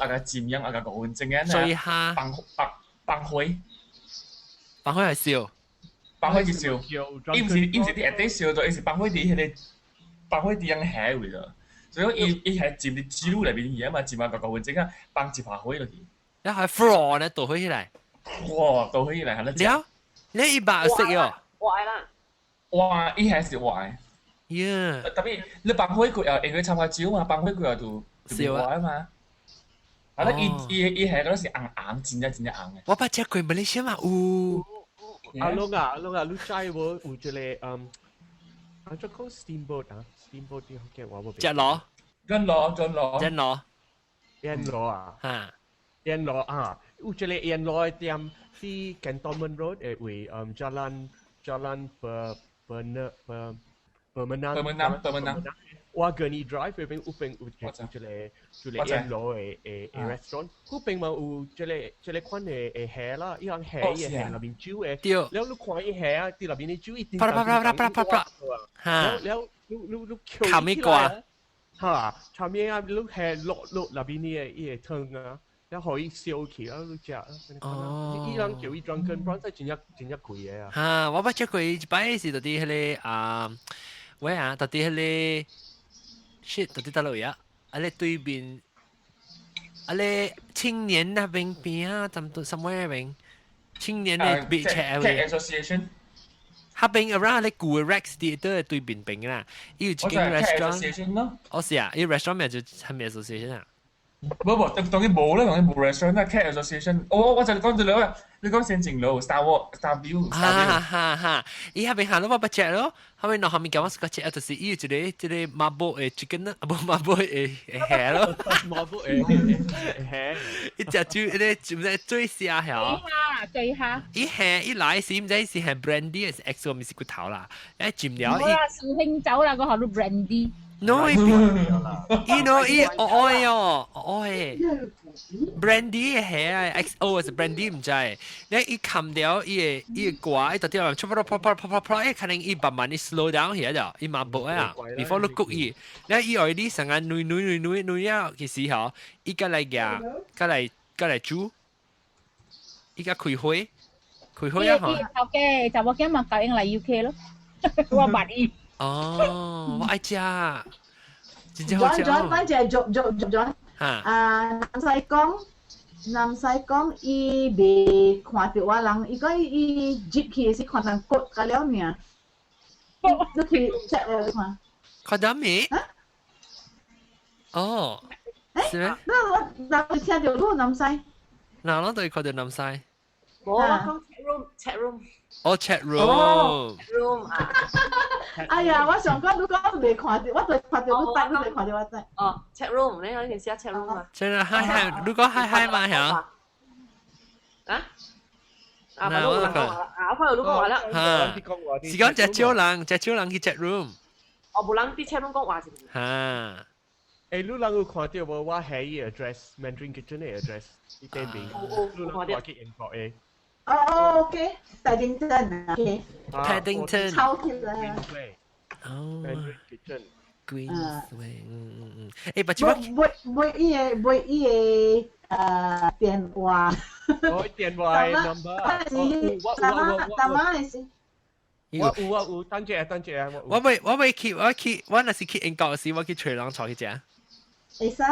啊個浸樣啊個5分鐘嘅。最蝦。放開。放開係燒。放開是燒。伊唔是啲一啲燒咗，伊是放開啲迄個放開啲樣蝦嚟咗。所以伊係佔啲酒裏邊嘢嘛，佔下個碗整啊，放一排火落去。一係 floor 呢倒起嚟。哇，倒起嚟係得。了，你一百食喲。壞啦。哇，伊係是壞。呀。特別你放火佢又，因為參加酒嘛，放火佢又就壞啊嘛。係啦，伊係嗰時硬煎一硬嘅。我把隻佢馬來西亞嘛有。阿龍啊，你知冇？有一個啊，就講 steamboat 啊 ，steamboat 啲福建話冇。隻螺。跟螺。煙螺啊。嚇。煙螺啊，有一個煙螺嘅店喺 Cantonment Road 位Jalan Permenang。Wageni Drive 嗰邊有一個煙螺嘅restaurant，嗰邊嘛有一個款嘅蝦啦，依樣蝦嘅蝦入邊煮嘅，แล้ว你看依蝦啊，啲入邊啲煮一定แล้ว你ขาไม่กว่า嚇，下面啊，你蝦落入邊啲嘢湯啊，แล้ว可以燒起啦，你食啊，依樣叫依 drunken prawns 真係貴嘅啊！嚇，我把隻佢一擺是到啲迄個啊，喂啊，到啲迄個。shit 到底到哪位啊？啊咧對面，啊咧青年那邊邊啊，差唔多 somewhere 邊，青年嘅 beach Tech Association， 下邊 around 咧古 Rex Theatre 對面邊啦，有一間 restaurant， 我是啊，依 restaurant 名就係咩 association 啊？冇，當然冇啦，當然冇 restaurant 啦 ，Tech Association，我就講到啦，你講先正路 Star View，哈，伊下邊行到我不隻咯，後面後面講我個隻就是伊一個麻布嘅 chicken 啦，冇麻布嘅蝦咯，麻布嘅蝦，一隻豬咧唔知最蝦係最蝦，伊蝦一來時唔知是係 brandy 還是 XO 咪是骨頭啦，一佔了伊紹興酒啦，個學到 brandy。No, i brandy 係 XO 係 brandy 唔知，你一冚掉伊掛，一到啲人出啪，一可能伊慢慢啲 slow down 起咗，伊慢步啊 ，before 你焗伊，你伊already 成日女啊嘅時候，伊個嚟嘅，個嚟煮，伊個開會啊嚇。頭嘅就我驚問教英嚟 UK 咯，我問伊。哦，我愛食，真正好食。咱只做啊，南西講，伊未看到我人，伊講伊接去是看人骨個了呢。你去 check 了看。看到未？哦，是咩？那我聽到路南西。嗱，我都看到南西。冇，我講 chat room。哦 ，chat room 啊！哎呀，我上講你講未看到，我對看到你帶，你未看到我帶。哦 ，chat room，你可以試下 chat room 嘛。真係嗨，如果嗨嘛係啊？啊？啊，我都講話，我看到你講話啦。嚇，是講隻招人去 chat room。我冇人啲 chat room 講話是。嚇。誒，你人有看到冇？我係伊 address Mandarin Kitchen 嘅 address，呢邊邊，你人話去英國誒。哦 ，OK， Teddington，OK， Teddington， 超貼啦。哦 ，Queensway， 誒，不過每伊個電話。哦，電話 number。大媽係我等陣，我未去，我那是去英國時，我去吹冷坐去食。會使。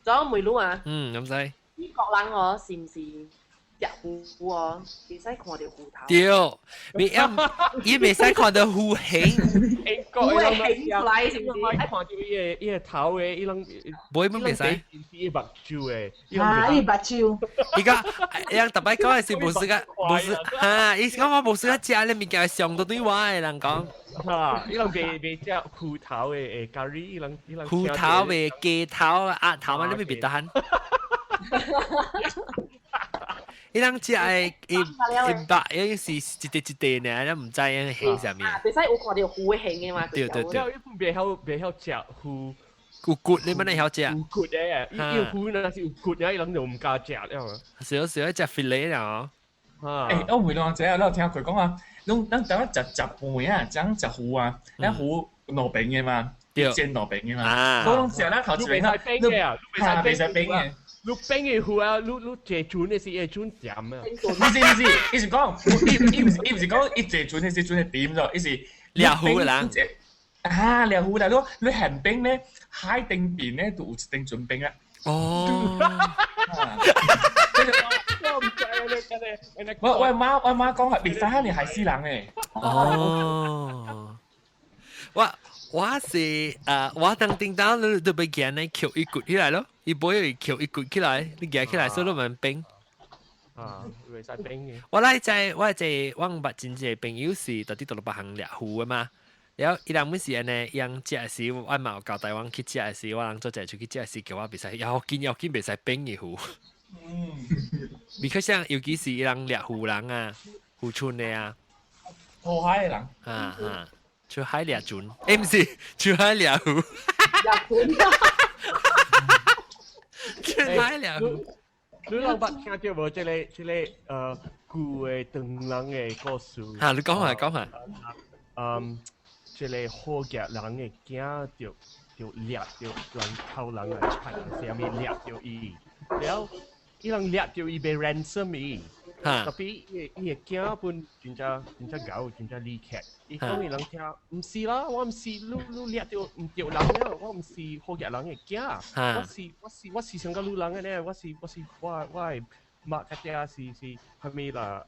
仲有梅魯啊？咁使。英國人我是唔是？入戶啊，未使看到戶頭。對，伊未使看到戶形。戶形出來是唔是？看到伊個頭嘅，伊啷冇乜未使。伊目睭嘅，伊目睭。伊個伊特別講嘅是冇事個，嚇！伊講我冇事個食咧物件上到對我嘅人講。嚇！伊啷未食芋頭嘅咖喱，伊啷芋頭嘅雞頭、鴨頭啊，你咪別得閒。伊啷只係一百，有時一塊呢，你唔知樣形上面。你使有看到芋形嘅嘛？對。未曉食芋。有骨你乜你曉食？有骨嘅，伊芋那是有骨嘅，伊啷就唔敢食了。少食filet啦。誒，我回兩者啊，我聽佢講啊，咱等下食飯啊，講食芋啊，咱芋糯餅嘅嘛，煎糯餅嘅嘛。我講食咧頭前啊，你未使冰嘅。你冰嘅芋啊，你借轉嘅是嘢轉甜啊。唔是，意思講，伊唔是講伊借轉嘅是轉係點咗，伊是掠芋嘅人。啊，你好大佬，你鹹冰咧，海定邊咧就有一定準冰啊。哦。我媽講係別翻你係私人嘅。哦。我是我當叮當你都被見你翹一骨起來咯，伊不會翹一骨起來，你夾起來所以都蠻冰。會使冰嘅。我來在我捌真濟朋友是到啲到六百行掠魚啊嘛，然後伊人每時安尼養食時，我嘛有教台灣去食時，我人做陣出去食時叫我袂使要緊袂使冰嘅魚。because 像尤其是伊人掠魚人啊，漁村嘅啊，河海嘅人出海掠船，唔是出海掠魚。出海掠魚。你老捌聽到無？即個舊嘅唐人嘅故事。你講下。即個好夾人嘅囝就掠着人偷人嘅菜，上面掠着伊，然後伊人掠着伊被 ransom 伊。特別伊嘅囝本真正狗，真正厲害。伊講伊人聽，唔是啦，我唔是你掠着唔着人啊，我唔是好夾人嘅囝，我是上個路人嘅呢，我係馬家姐是係咪啦？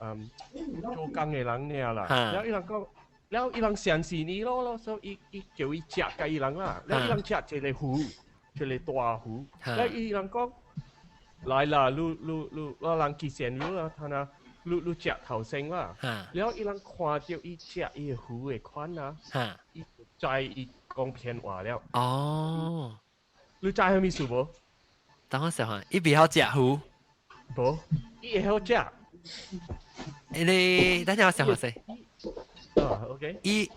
做工嘅人呢啦，然後伊人講。然後伊人相信你咯，所以伊叫伊食甲伊人啦。然後伊人食一個魚，一個大魚。然後伊人講來啦，我人去先你啦，睇下你食頭先啦。然後伊人看到伊食伊個魚嘅款啊，伊知伊講騙話了。哦，你知係咩事無？等我想下，伊袂曉食魚。無，伊會曉食。你等陣我想下先。OK。伊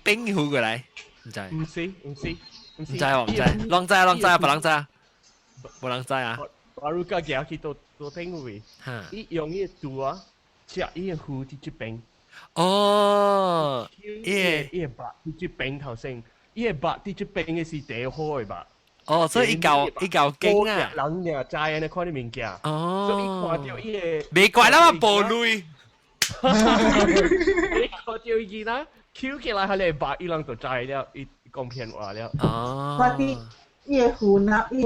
冰魚過來，唔知。唔知。唔知喎，唔知。人知啊，別人知啊。冇人知啊。我如果行去到冰魚，伊用伊個肚啊，食伊個魚直接冰。哦。伊個白直接冰頭先，伊個白直接冰嘅是第好嘅白。哦，所以伊嚿勁啊。人呀知安尼看啲物件。哦。所以看到伊個。未怪啦，我暴類。你看到伊啦，翹起來係你白，伊人就知了，伊講騙話了。哦。我啲伊個魚嗱，伊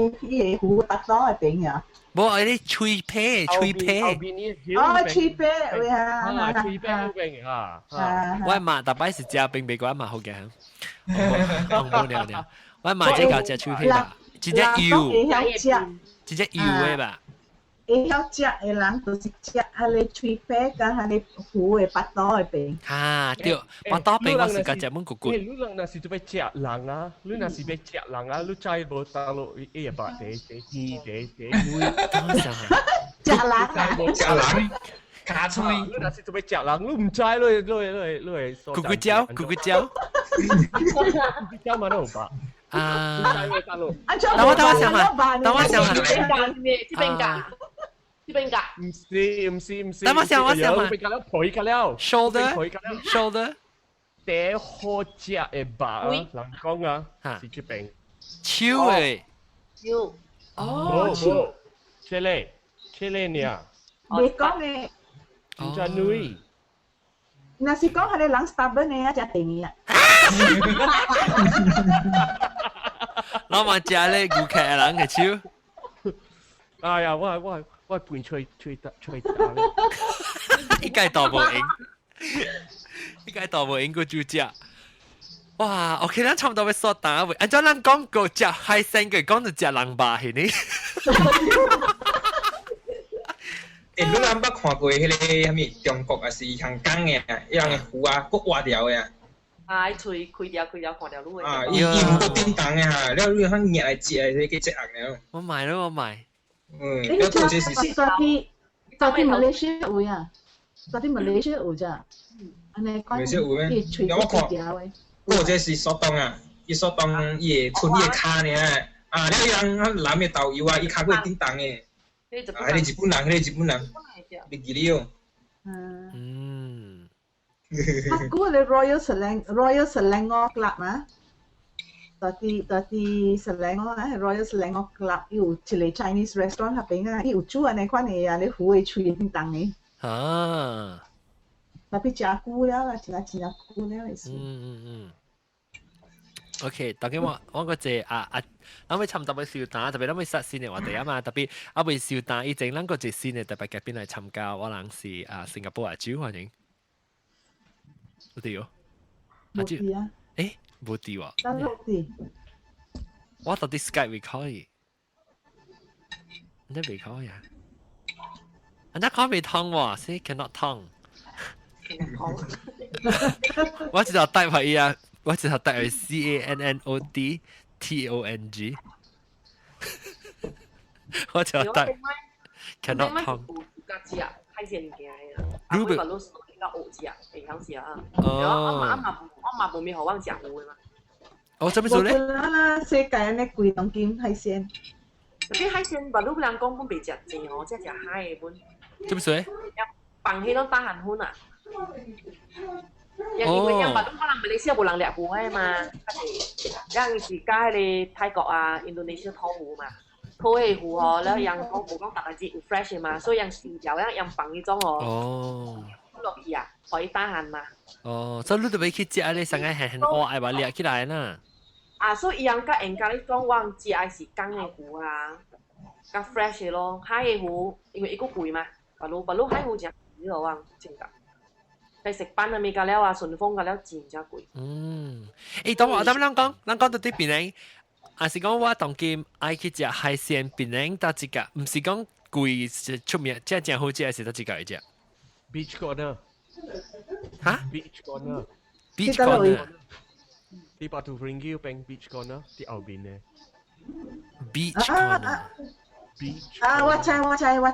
個魚白刀係邊呀？冇，你脆皮。哦，脆皮，喂啊，脆皮好冰嚇。我媽大擺是食冰美國媽好嘅，冇了。我媽只搞隻脆皮吧，只隻油嘅吧。會曉食嘅人就是食迄個脆皮甲迄個魚嘅巴肚嘅餅。對，巴肚餅我是甲食滿骨骨。你人若是做要食人啊，你若是要食人啊，你知無大陸伊個白地妹。食人啊！卡脆。你若是做要食人，你唔知你會。咕咕椒。咕咕椒嘛都有白。等我想下。唔是。等我想下。配㗎了。shoulder。第好食嘅白啊，人講啊，是這邊。超誒。哦。這裡呢？你講嘅。唔知女。若是講係你人 stubborn 嘅一隻定嘅。我嘛食咧牛腳人嘅手。哎呀，我半吹打。依家大無影，依家大無影個主食。哇 ，OK， 咱差唔多要說打位。按照咱講過食海鮮嘅，講就食人吧，係呢？你人捌看過迄個啥物中國啊是香港嘅，一樣嘅魚啊，骨挖掉嘅。喙開掉，看掉你會。伊唔夠叮當嘅嚇，你你肯熱嚟接嚟，你幾隻人嘅？我買。你做這是昨天馬來西亞有啊，昨天馬來西亞有咋？安尼講，伊喙骨掉嘅。嗰隻是索當啊，伊索當伊個春伊個卡呢，你人攬嘅豆油啊，伊卡佢叮當嘅。係你日本人，你記得哦。Aku ada Royal Selangor Club 啊，tadi Selangor Royal Selangor Club 有一個 Chinese restaurant 嗰邊啊，有煮安尼款嘅啊，你魚嘅脆叮當嘅。tapi 食久了啦，食久了的事。OK，大家我個隻咱咪差唔多要笑單，特別咱咪實先嘅話題啊嘛，特別未笑單，以前咱個隻先嘅特別嘉賓來參加，我人是新加坡阿蕉歡迎，有啲哦，阿蕉啊，誒冇啲喎，得落啲，我到底 Skype 會可以，你未可以啊？人家講未通喎，所以 cannot 通。我知道帶埋伊啊。我只係帶佢 CANNODTONG， 我只係帶 cannot 通。海鮮嘅，阿妹話老師比較學字啊，會響時啊。阿媽冇咩好講食糊嘅嘛。哦，做咩做咧？啦，世界呢貴當見海鮮。啲海鮮話老人講本未食正哦，即係食海嘅本。做咩做咧？放起都打鹹粉啊！因為因為都可能馬來西亞冇人獵湖嘅嘛，有時加喺泰國啊、印度尼西亞拖湖嘛，拖起湖哦，แล้วยังเขา冇講特別之 fresh 嘛，所以ยัง時有ยัง放呢種哦，落去啊，可以打閒嘛。哦，所以你都未去食啊？你成日係我愛話獵起來啦。啊，所以ยัง加人家呢種話食係是乾嘅湖啊，加 fresh 嘅咯，海嘅湖因為一個貴嘛，白鷺海湖就呢個話正㗎。你食班啊，美甲了啊，順豐甲了錢真貴。等我咱講到啲邊咧，還是講我當今愛去食海鮮邊咧，到一個，唔是講貴出名，即係真好食，係到一個嚟食。Beach corner。嚇 ？Beach corner。Beach corner。Di Batu Ringgit peng beach corner di Albin咧。Beach corner。Beach。我知，係藍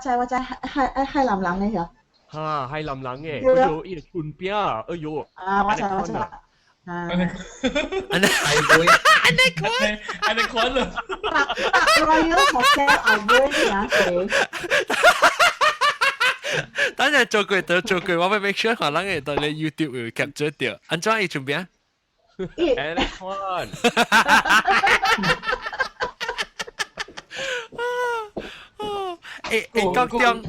藍嘅嚇。哈，係淋冷嘅，佢做呢個串邊啊，哎呦！我知。Anaconda。Royal Hotel Albert 啊，等陣做句，我會 make sure 可能係到你 YouTube 會 capture 掉。安怎要串邊啊 ？Anaconda。國中。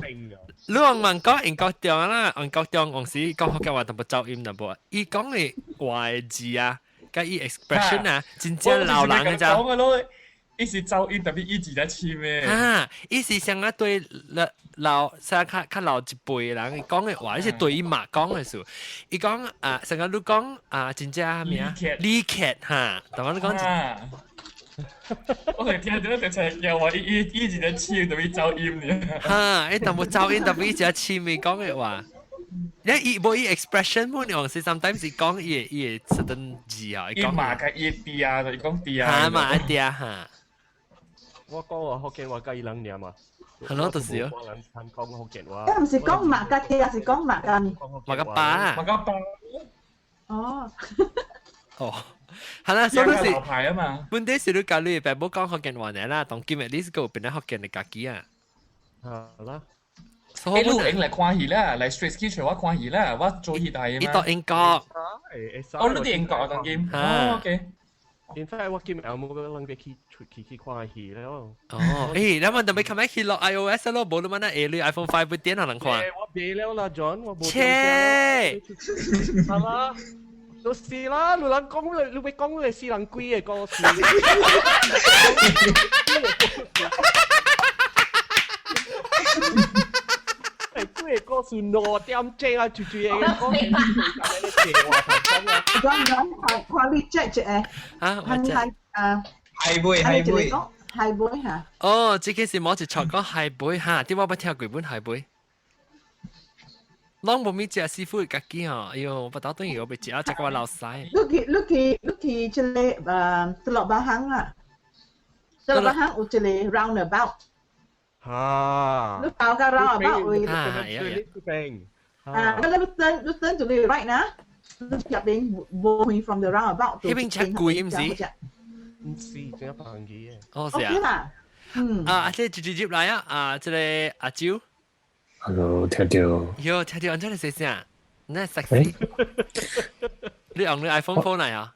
你話問講英國中啦，英國中公司講福建話同埋走音淡薄，伊講嘅話字啊，加伊 expression 啊，真正老人嘅咋。講嘅咯，伊是走音特別伊字在前咩？伊是像啊對老較老一輩人講嘅話，伊是對伊媽講嘅時候，伊講成個你講真正咩啊？李劇嚇，同我你講。我哋聽到就係又話依字在前特別走音嘅。嚇！你同冇走音特別就前面講嘅話，你冇伊 expression 冇用是 sometimes 講伊 certain 字啊，伊罵嘅伊啲啊，就講啲啊。嚇罵啲啊嚇！我講話福建話雞冷嘢嘛。係咯，到時咯。講福建話。唔是講罵嘅啲，係講罵嘅。罵嘅巴。罵嘅巴。哦。哦。係啦，所以是牌啊嘛。本地是你教你別冇講福建話嘅啦，當今日呢個變咗福建嘅家己啊。係啦。你錄影嚟看戲啦，嚟 Street Kitchen 我看戲啦，我做戲大啊嘛。呢度英國。哦，你哋英國啊，當今。哦，OK。In fact，我今日有冇諗住去看戲咧？哦，你問特別琴日去落 iOS 咯，冇你問你 iPhone 5部電可能看。我俾了啦 ，John， 我冇。切。係嘛？就是啦，你講你會講你私人貴嘅歌詞。係貴嘅歌詞攞點正啊，住嘢嘅歌詞。講 reject 誒，係杯嚇。哦，這件事冇一錯講係杯嚇，點解不聽佢本係杯？攏無咪食師傅嘅家己哦，哎呦，不打等於我被食啊，食個老細。你這裡落巴行啊，落巴行有這裡 roundabout。嚇！你到個 roundabout 會。你turn to the right นะ，你入邊 going from the roundabout。呢邊食貴唔是？唔是，淨係平嘅。哦，是啊。即係直接嚟啊！這裡阿蕉。Hello， 跳跳。喲，跳跳，安怎你寫聲？你係 sexy。你用你 iPhone phone 嚟啊？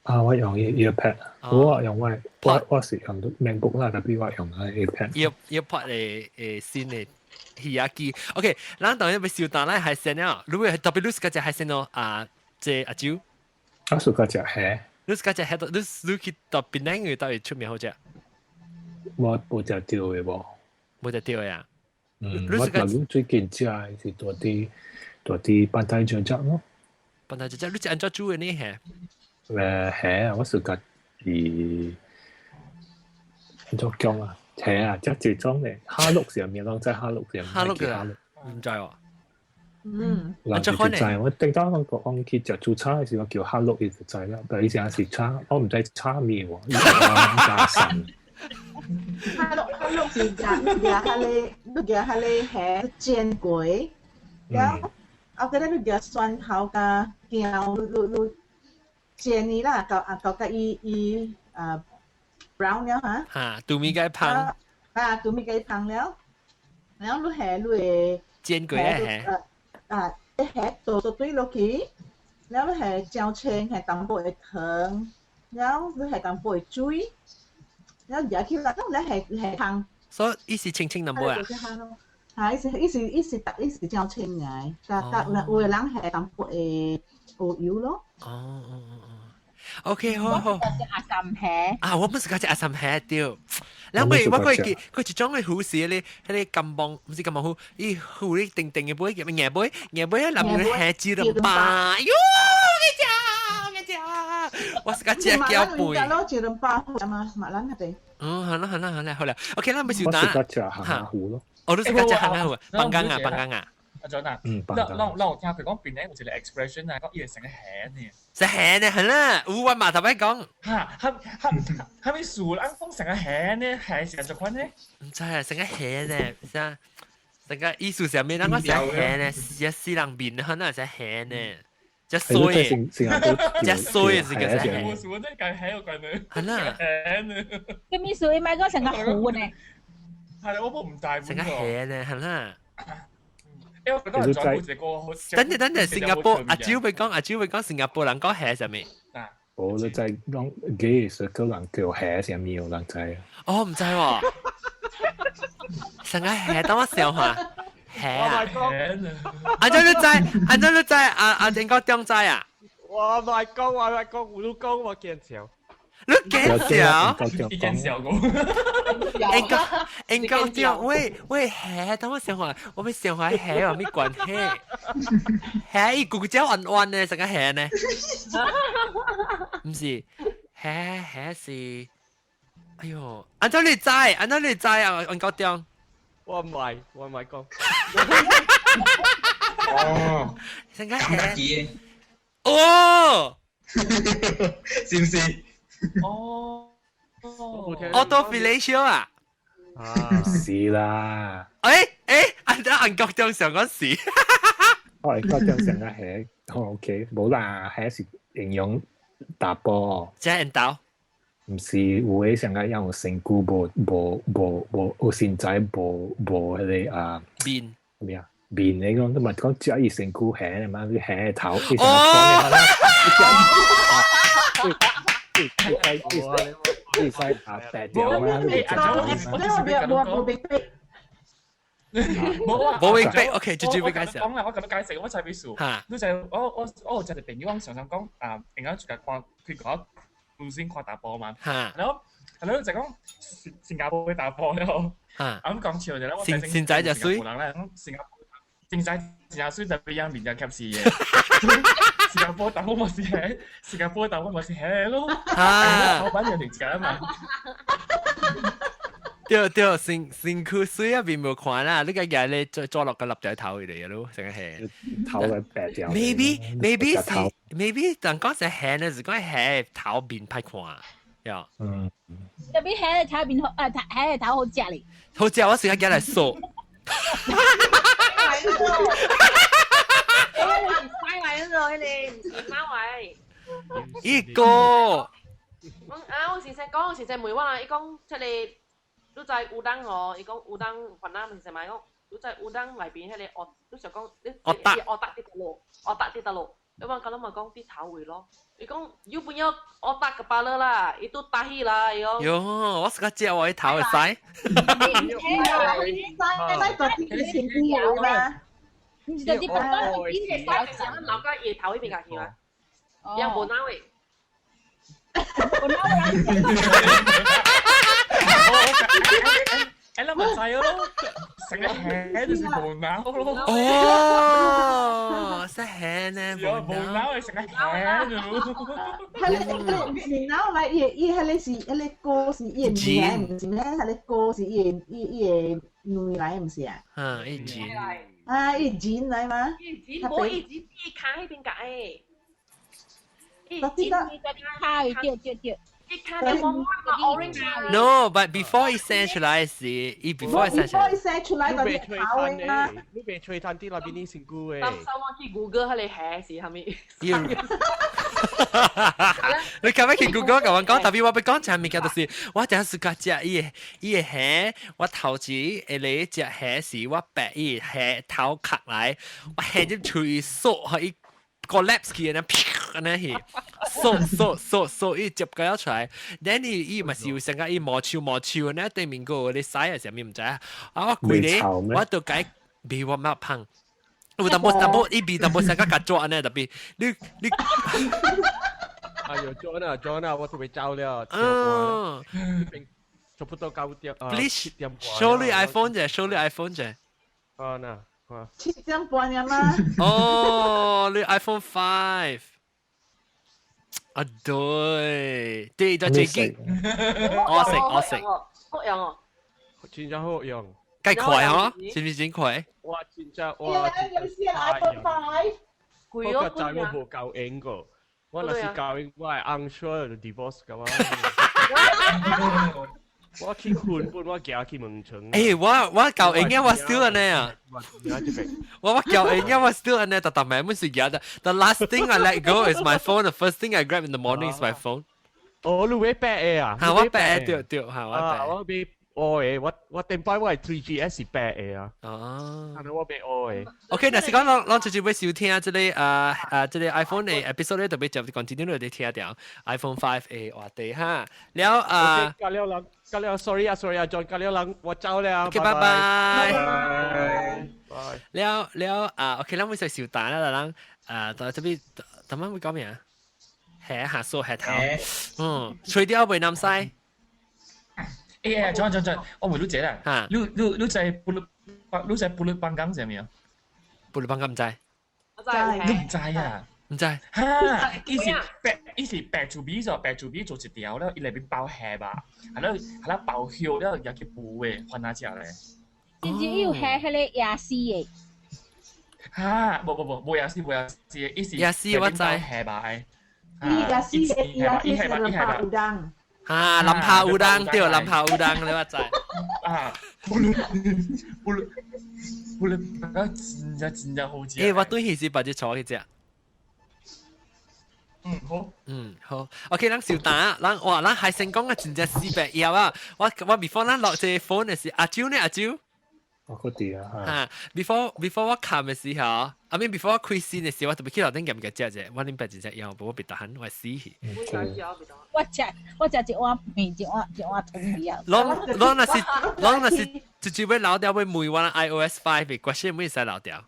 我用 earpad， 我用我是用 MacBook 啦，但係我用 iPad。earpad 係先嘅魚仔機。OK，咱當然要燒蛋咧海鮮啊，如果係特別你嗰隻海鮮咯即阿蕉。我屬嗰隻蝦。你嗰隻蝦，你去到邊兩個到底出面好隻？我冇隻釣嘅喎。冇隻釣呀。我最近食係多啲斑帶雀咯。斑帶雀，你隻安怎煮嘅呢蝦？蝦啊，我屬嗰啲安怎講啊？蝦啊，即係種嘅蝦碌上面咯，即係蝦碌上面。蝦碌嘅，唔知喎。嗱，就係我頂當講佢就做叉嘅時候叫蝦碌，就係啦。但係以前係叉，我唔知叉咩喎，呢個加神。蝦碌是你叫佢蝦煎過，然後我記得你叫蒜頭加薑，煎你啦，搞伊brown 了嚇。嚇，杜米雞香。杜米雞香了，然後你係煎過嘅蝦。蝦倒堆落去，然後你係椒青係淡薄嘅糖，然後你係淡薄嘅水，然後入去啦，咁你係湯。所以伊是清清淡薄啊。係，伊是椒青嘅，有人係淡薄嘅蠔油咯。OK， 好。隻阿參蝦。我唔是嗰隻阿參蝦掉。然後佢一種嘅好事咧，喺啲金棒唔是金棒好，咦好啲定嘅杯，叫咩椰杯啊，裡面蝦子咁巴，喲嘅隻，我是嗰隻叫杯。咯，隻咁巴係嘛，馬蘭嗰啲。好啦，OK 啦，咪少打。我是嗰隻行下湖咯。我都是嗰隻行下湖，棒羹啊。阿 John 啊，讓我聽佢講邊咧，有一個 expression 啊，講伊係成個蝦呢。食蝦呢，係啦，烏雲嘛頭先講。係咪樹冷風成個蝦呢？係成做款呢？唔知啊，成個蝦呢，成個藝術上面，我食蝦呢，是人面可能食蝦呢，只衰嘅，只衰嘅是個蝦。我樹真係計蝦個呢。係啦。蝦呢？咁咪樹咪講成個湖呢？係我唔大。成個蝦呢，係啦。等陣，新加坡阿蕉會講新加坡人講蝦上面。我都在講幾時個人叫蝦上面有人知啊？唔知喎。成個蝦等我笑下。蝦啊！安怎你知？阿正哥點知啊？我咪講，我都講我見笑。你見笑？你見笑過？應該講喂蝦，等我想下，我咪想下蝦有咩關係？蝦伊骨膠彎彎呢，成個蝦呢？唔是，蝦是，哎呦，安怎你知啊？安哥點？我唔係講。成個蝦。是唔是？Autofellatio 啊？是啦。安哥點上嗰時？安哥點上個蝦，OK，冇啦，蝦是形容打波。即係豆。唔是，有啲上個用成菇無有現在無迄個啊面咩啊面嚟講，都咪講只係成菇蝦啊嘛，啲蝦頭。你快下白掉啦！冇永逼 ，OK，最尾介紹。講啦，我咁樣介紹，我就係俾數。你就我就係朋友常常講而家最近講佢講唔先看打波嘛。然後就講新加坡會打波咧，咁講笑就咧，我現在就衰。新加坡就俾人面就及時嘅。新加坡打波咪是係，新加坡打波咪是係咯。老闆有條件啊嘛。對，新區水入邊冇看啦，呢個嘢咧再落個粒仔頭嚟嘅咯，成個係。頭係白掉。Maybe 但講成係呢，如果係頭面歹看，呀。特別係頭面係頭好食嚟。好食，我成日叫嚟掃。快嚟咗你，唔是貓位。一個。我先講，先妹話，伊講出嚟都在烏當哦，伊講烏當雲南唔係咪講都在烏當內邊迄個你想講，你惡達啲得路，要不然kalau makan di tahu lo. Ikon, you punya otak kepala lah, itu tahi lah, yo. Yo, 我是个借我一头嘅使。使做啲嘅前啲嘢嘛。唔是啲不多啲嘅使，想留個嘢頭呢邊㗎，係嘛？有冇拿位？冇拿誒，咪細咯，成日喺度食無腦咯。哦，識輕咧，無腦係成日喺度。係你唔是腦嚟，伊係你是你歌是伊嘅女嚟，唔是咩？係你歌是伊嘅女嚟，唔是啊？嗯，伊剪。啊，伊剪嚟嘛？伊剪，冇伊剪，伊卡喺邊㗎誒？伊剪卡對。No, but before it send 出來時，伊 before it send 出來嗰啲考嘅嘛。你被吹彈啲那邊啲成股嘅。當收我去 Google 喺你係時係咪？你咁樣去 Google 咁樣講，特別我俾講就係咪叫做是，我就係自家隻伊係我頭次誒你隻係時，我白伊係頭殼嚟，我係啲吹縮可以。個 laps 佢呢，咁樣去，掃一接個出來，然後伊咪是有成個伊磨潮呢，對面個你洗嘅時候咪唔知啊，我攰咧，我都解比我乜胖，我但冇伊比但冇成個夾咗呢，特別你，哎呦 John 啊，我特別糟了，做不到9點，Please show 你 iPhone 啫，啊嗱。7點半呀嘛？哦，你 iPhone 5，啊對，就自己，我食，好用哦，真正好用，計快嗬，是唔是真快？哇，真正哇，iPhone 5，我個仔我冇夠應個，我那是夠應，我係 unsure divorce 㗎嘛。我去混本，我行去門場。誒，我舊應該我 still 安尼啊。我舊應該我 still 安尼，但係唔是嘅。The last thing I let go is my phone. The first thing I grab in the morning is my phone. 哦，你會白嘅啊？嚇，我白對，嚇我白。我俾我電話我係 3GS 是白嘅啊。哦。但係我俾嘅。OK，但是講攞直接俾收聽即係即係 iPhone 嘅 episode 咧，特別就 continue 嚟聽掉 iPhone 5嘅話題嚇。了隔了 sorry 啊 John， 隔了人我走了。OK， 拜拜。了OK， 咱會再小蛋啦，咱特別點樣會講咩啊？下數下頭，除掉未南西。誒，John，我回到這啦。你在布律班港上面啊？布律班港唔知。你唔知啊？唔知。嚇！以前白做 B 做一條咧，伊裏邊包蝦吧，係啦包肉咧，有啲布嘅，換下之後咧。直接要蝦喺你亞絲嘅。嚇！冇亞絲，以前亞絲我知。蝦吧係。亞絲係南泡烏冬。啊，南泡烏冬對，南泡烏冬你話知。啊，布律真係好食。誒，我對佢是把隻錯嘅啫。好 ，OK， 咱小打，咱係成功嘅真正400頁啊！我 before 咱落隻 phone 嘅時，阿蕉呢？阿蕉？我嗰啲啊，嚇 ，before 我看嘅時候，I mean before 我開線嘅時候，我特別去樓頂撳嘅隻，我拎白隻隻藥，我別得閒，我死去。我食一碗麵，一碗通魚啊！攞那是直接要留掉要每碗 iOS 5嘅，關鍵每使留掉。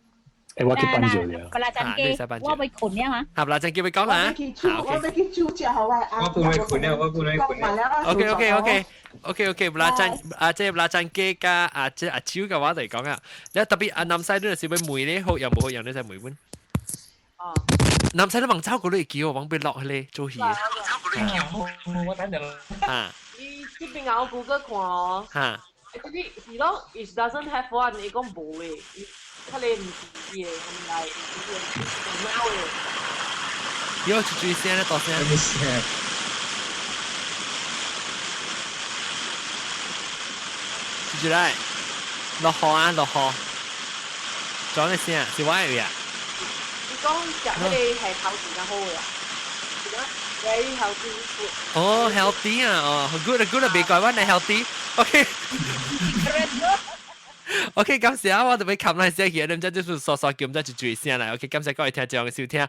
誒，我去搬咗了。不拉陣機，我未困呀嘛。不拉陣機，會講啦。我未去煮之後啊。我半未困啊，我半未困啊。OK， 不拉陣即係不拉陣機加即係阿超嘅話嚟講啊。你特別南西都係會梅咧，好又冇好樣咧就梅碗。哦。南西都望州嗰度叫我往邊落去咧做戲。我等陣。嚇。你這邊我 Google 看哦。嚇。Actually，是咯 ，it doesn't have one， 你講冇嘅。佢哋唔知嘅，咁嚟唔貓嘅。有出最聲咧，多聲。出嚟，落河啊，落河。講嘅聲是我嘅呀。你講食佢哋係口時間好嘅呀？very healthy food。哦 ，healthy 啊，哦，good 啊，別改我係 healthy，OK。OK， 感謝啊！我哋俾冚嚟寫嘢，你唔知就是傻傻叫，唔知就注意聲啦。OK， 感謝各位聽眾嘅收聽。下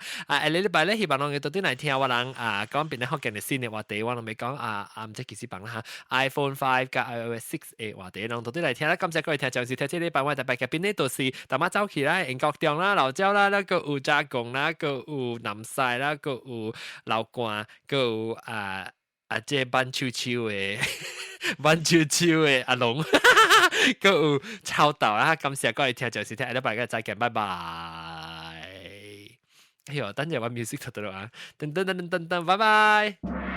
禮拜咧，希望我哋到底嚟聽我人講邊啲福建嘅新嘅話題，我哋咪講唔知幾時講啦嚇。iPhone 5加 iOS 6話題，我到底嚟聽啦。感謝各位聽眾收聽，呢禮拜我特別嘅邊呢度是大馬走起啦、英國中啦、老椒啦，那個有炸貢啦，個有南西啦，個有老乾，個有即班秋秋嘅。溫超超嘅阿龍，個有臭豆啦，感謝各位聽眾收聽，禮拜日再見，拜拜。哎呦，等陣玩 music 出到啦，噔噔噔噔噔，拜拜。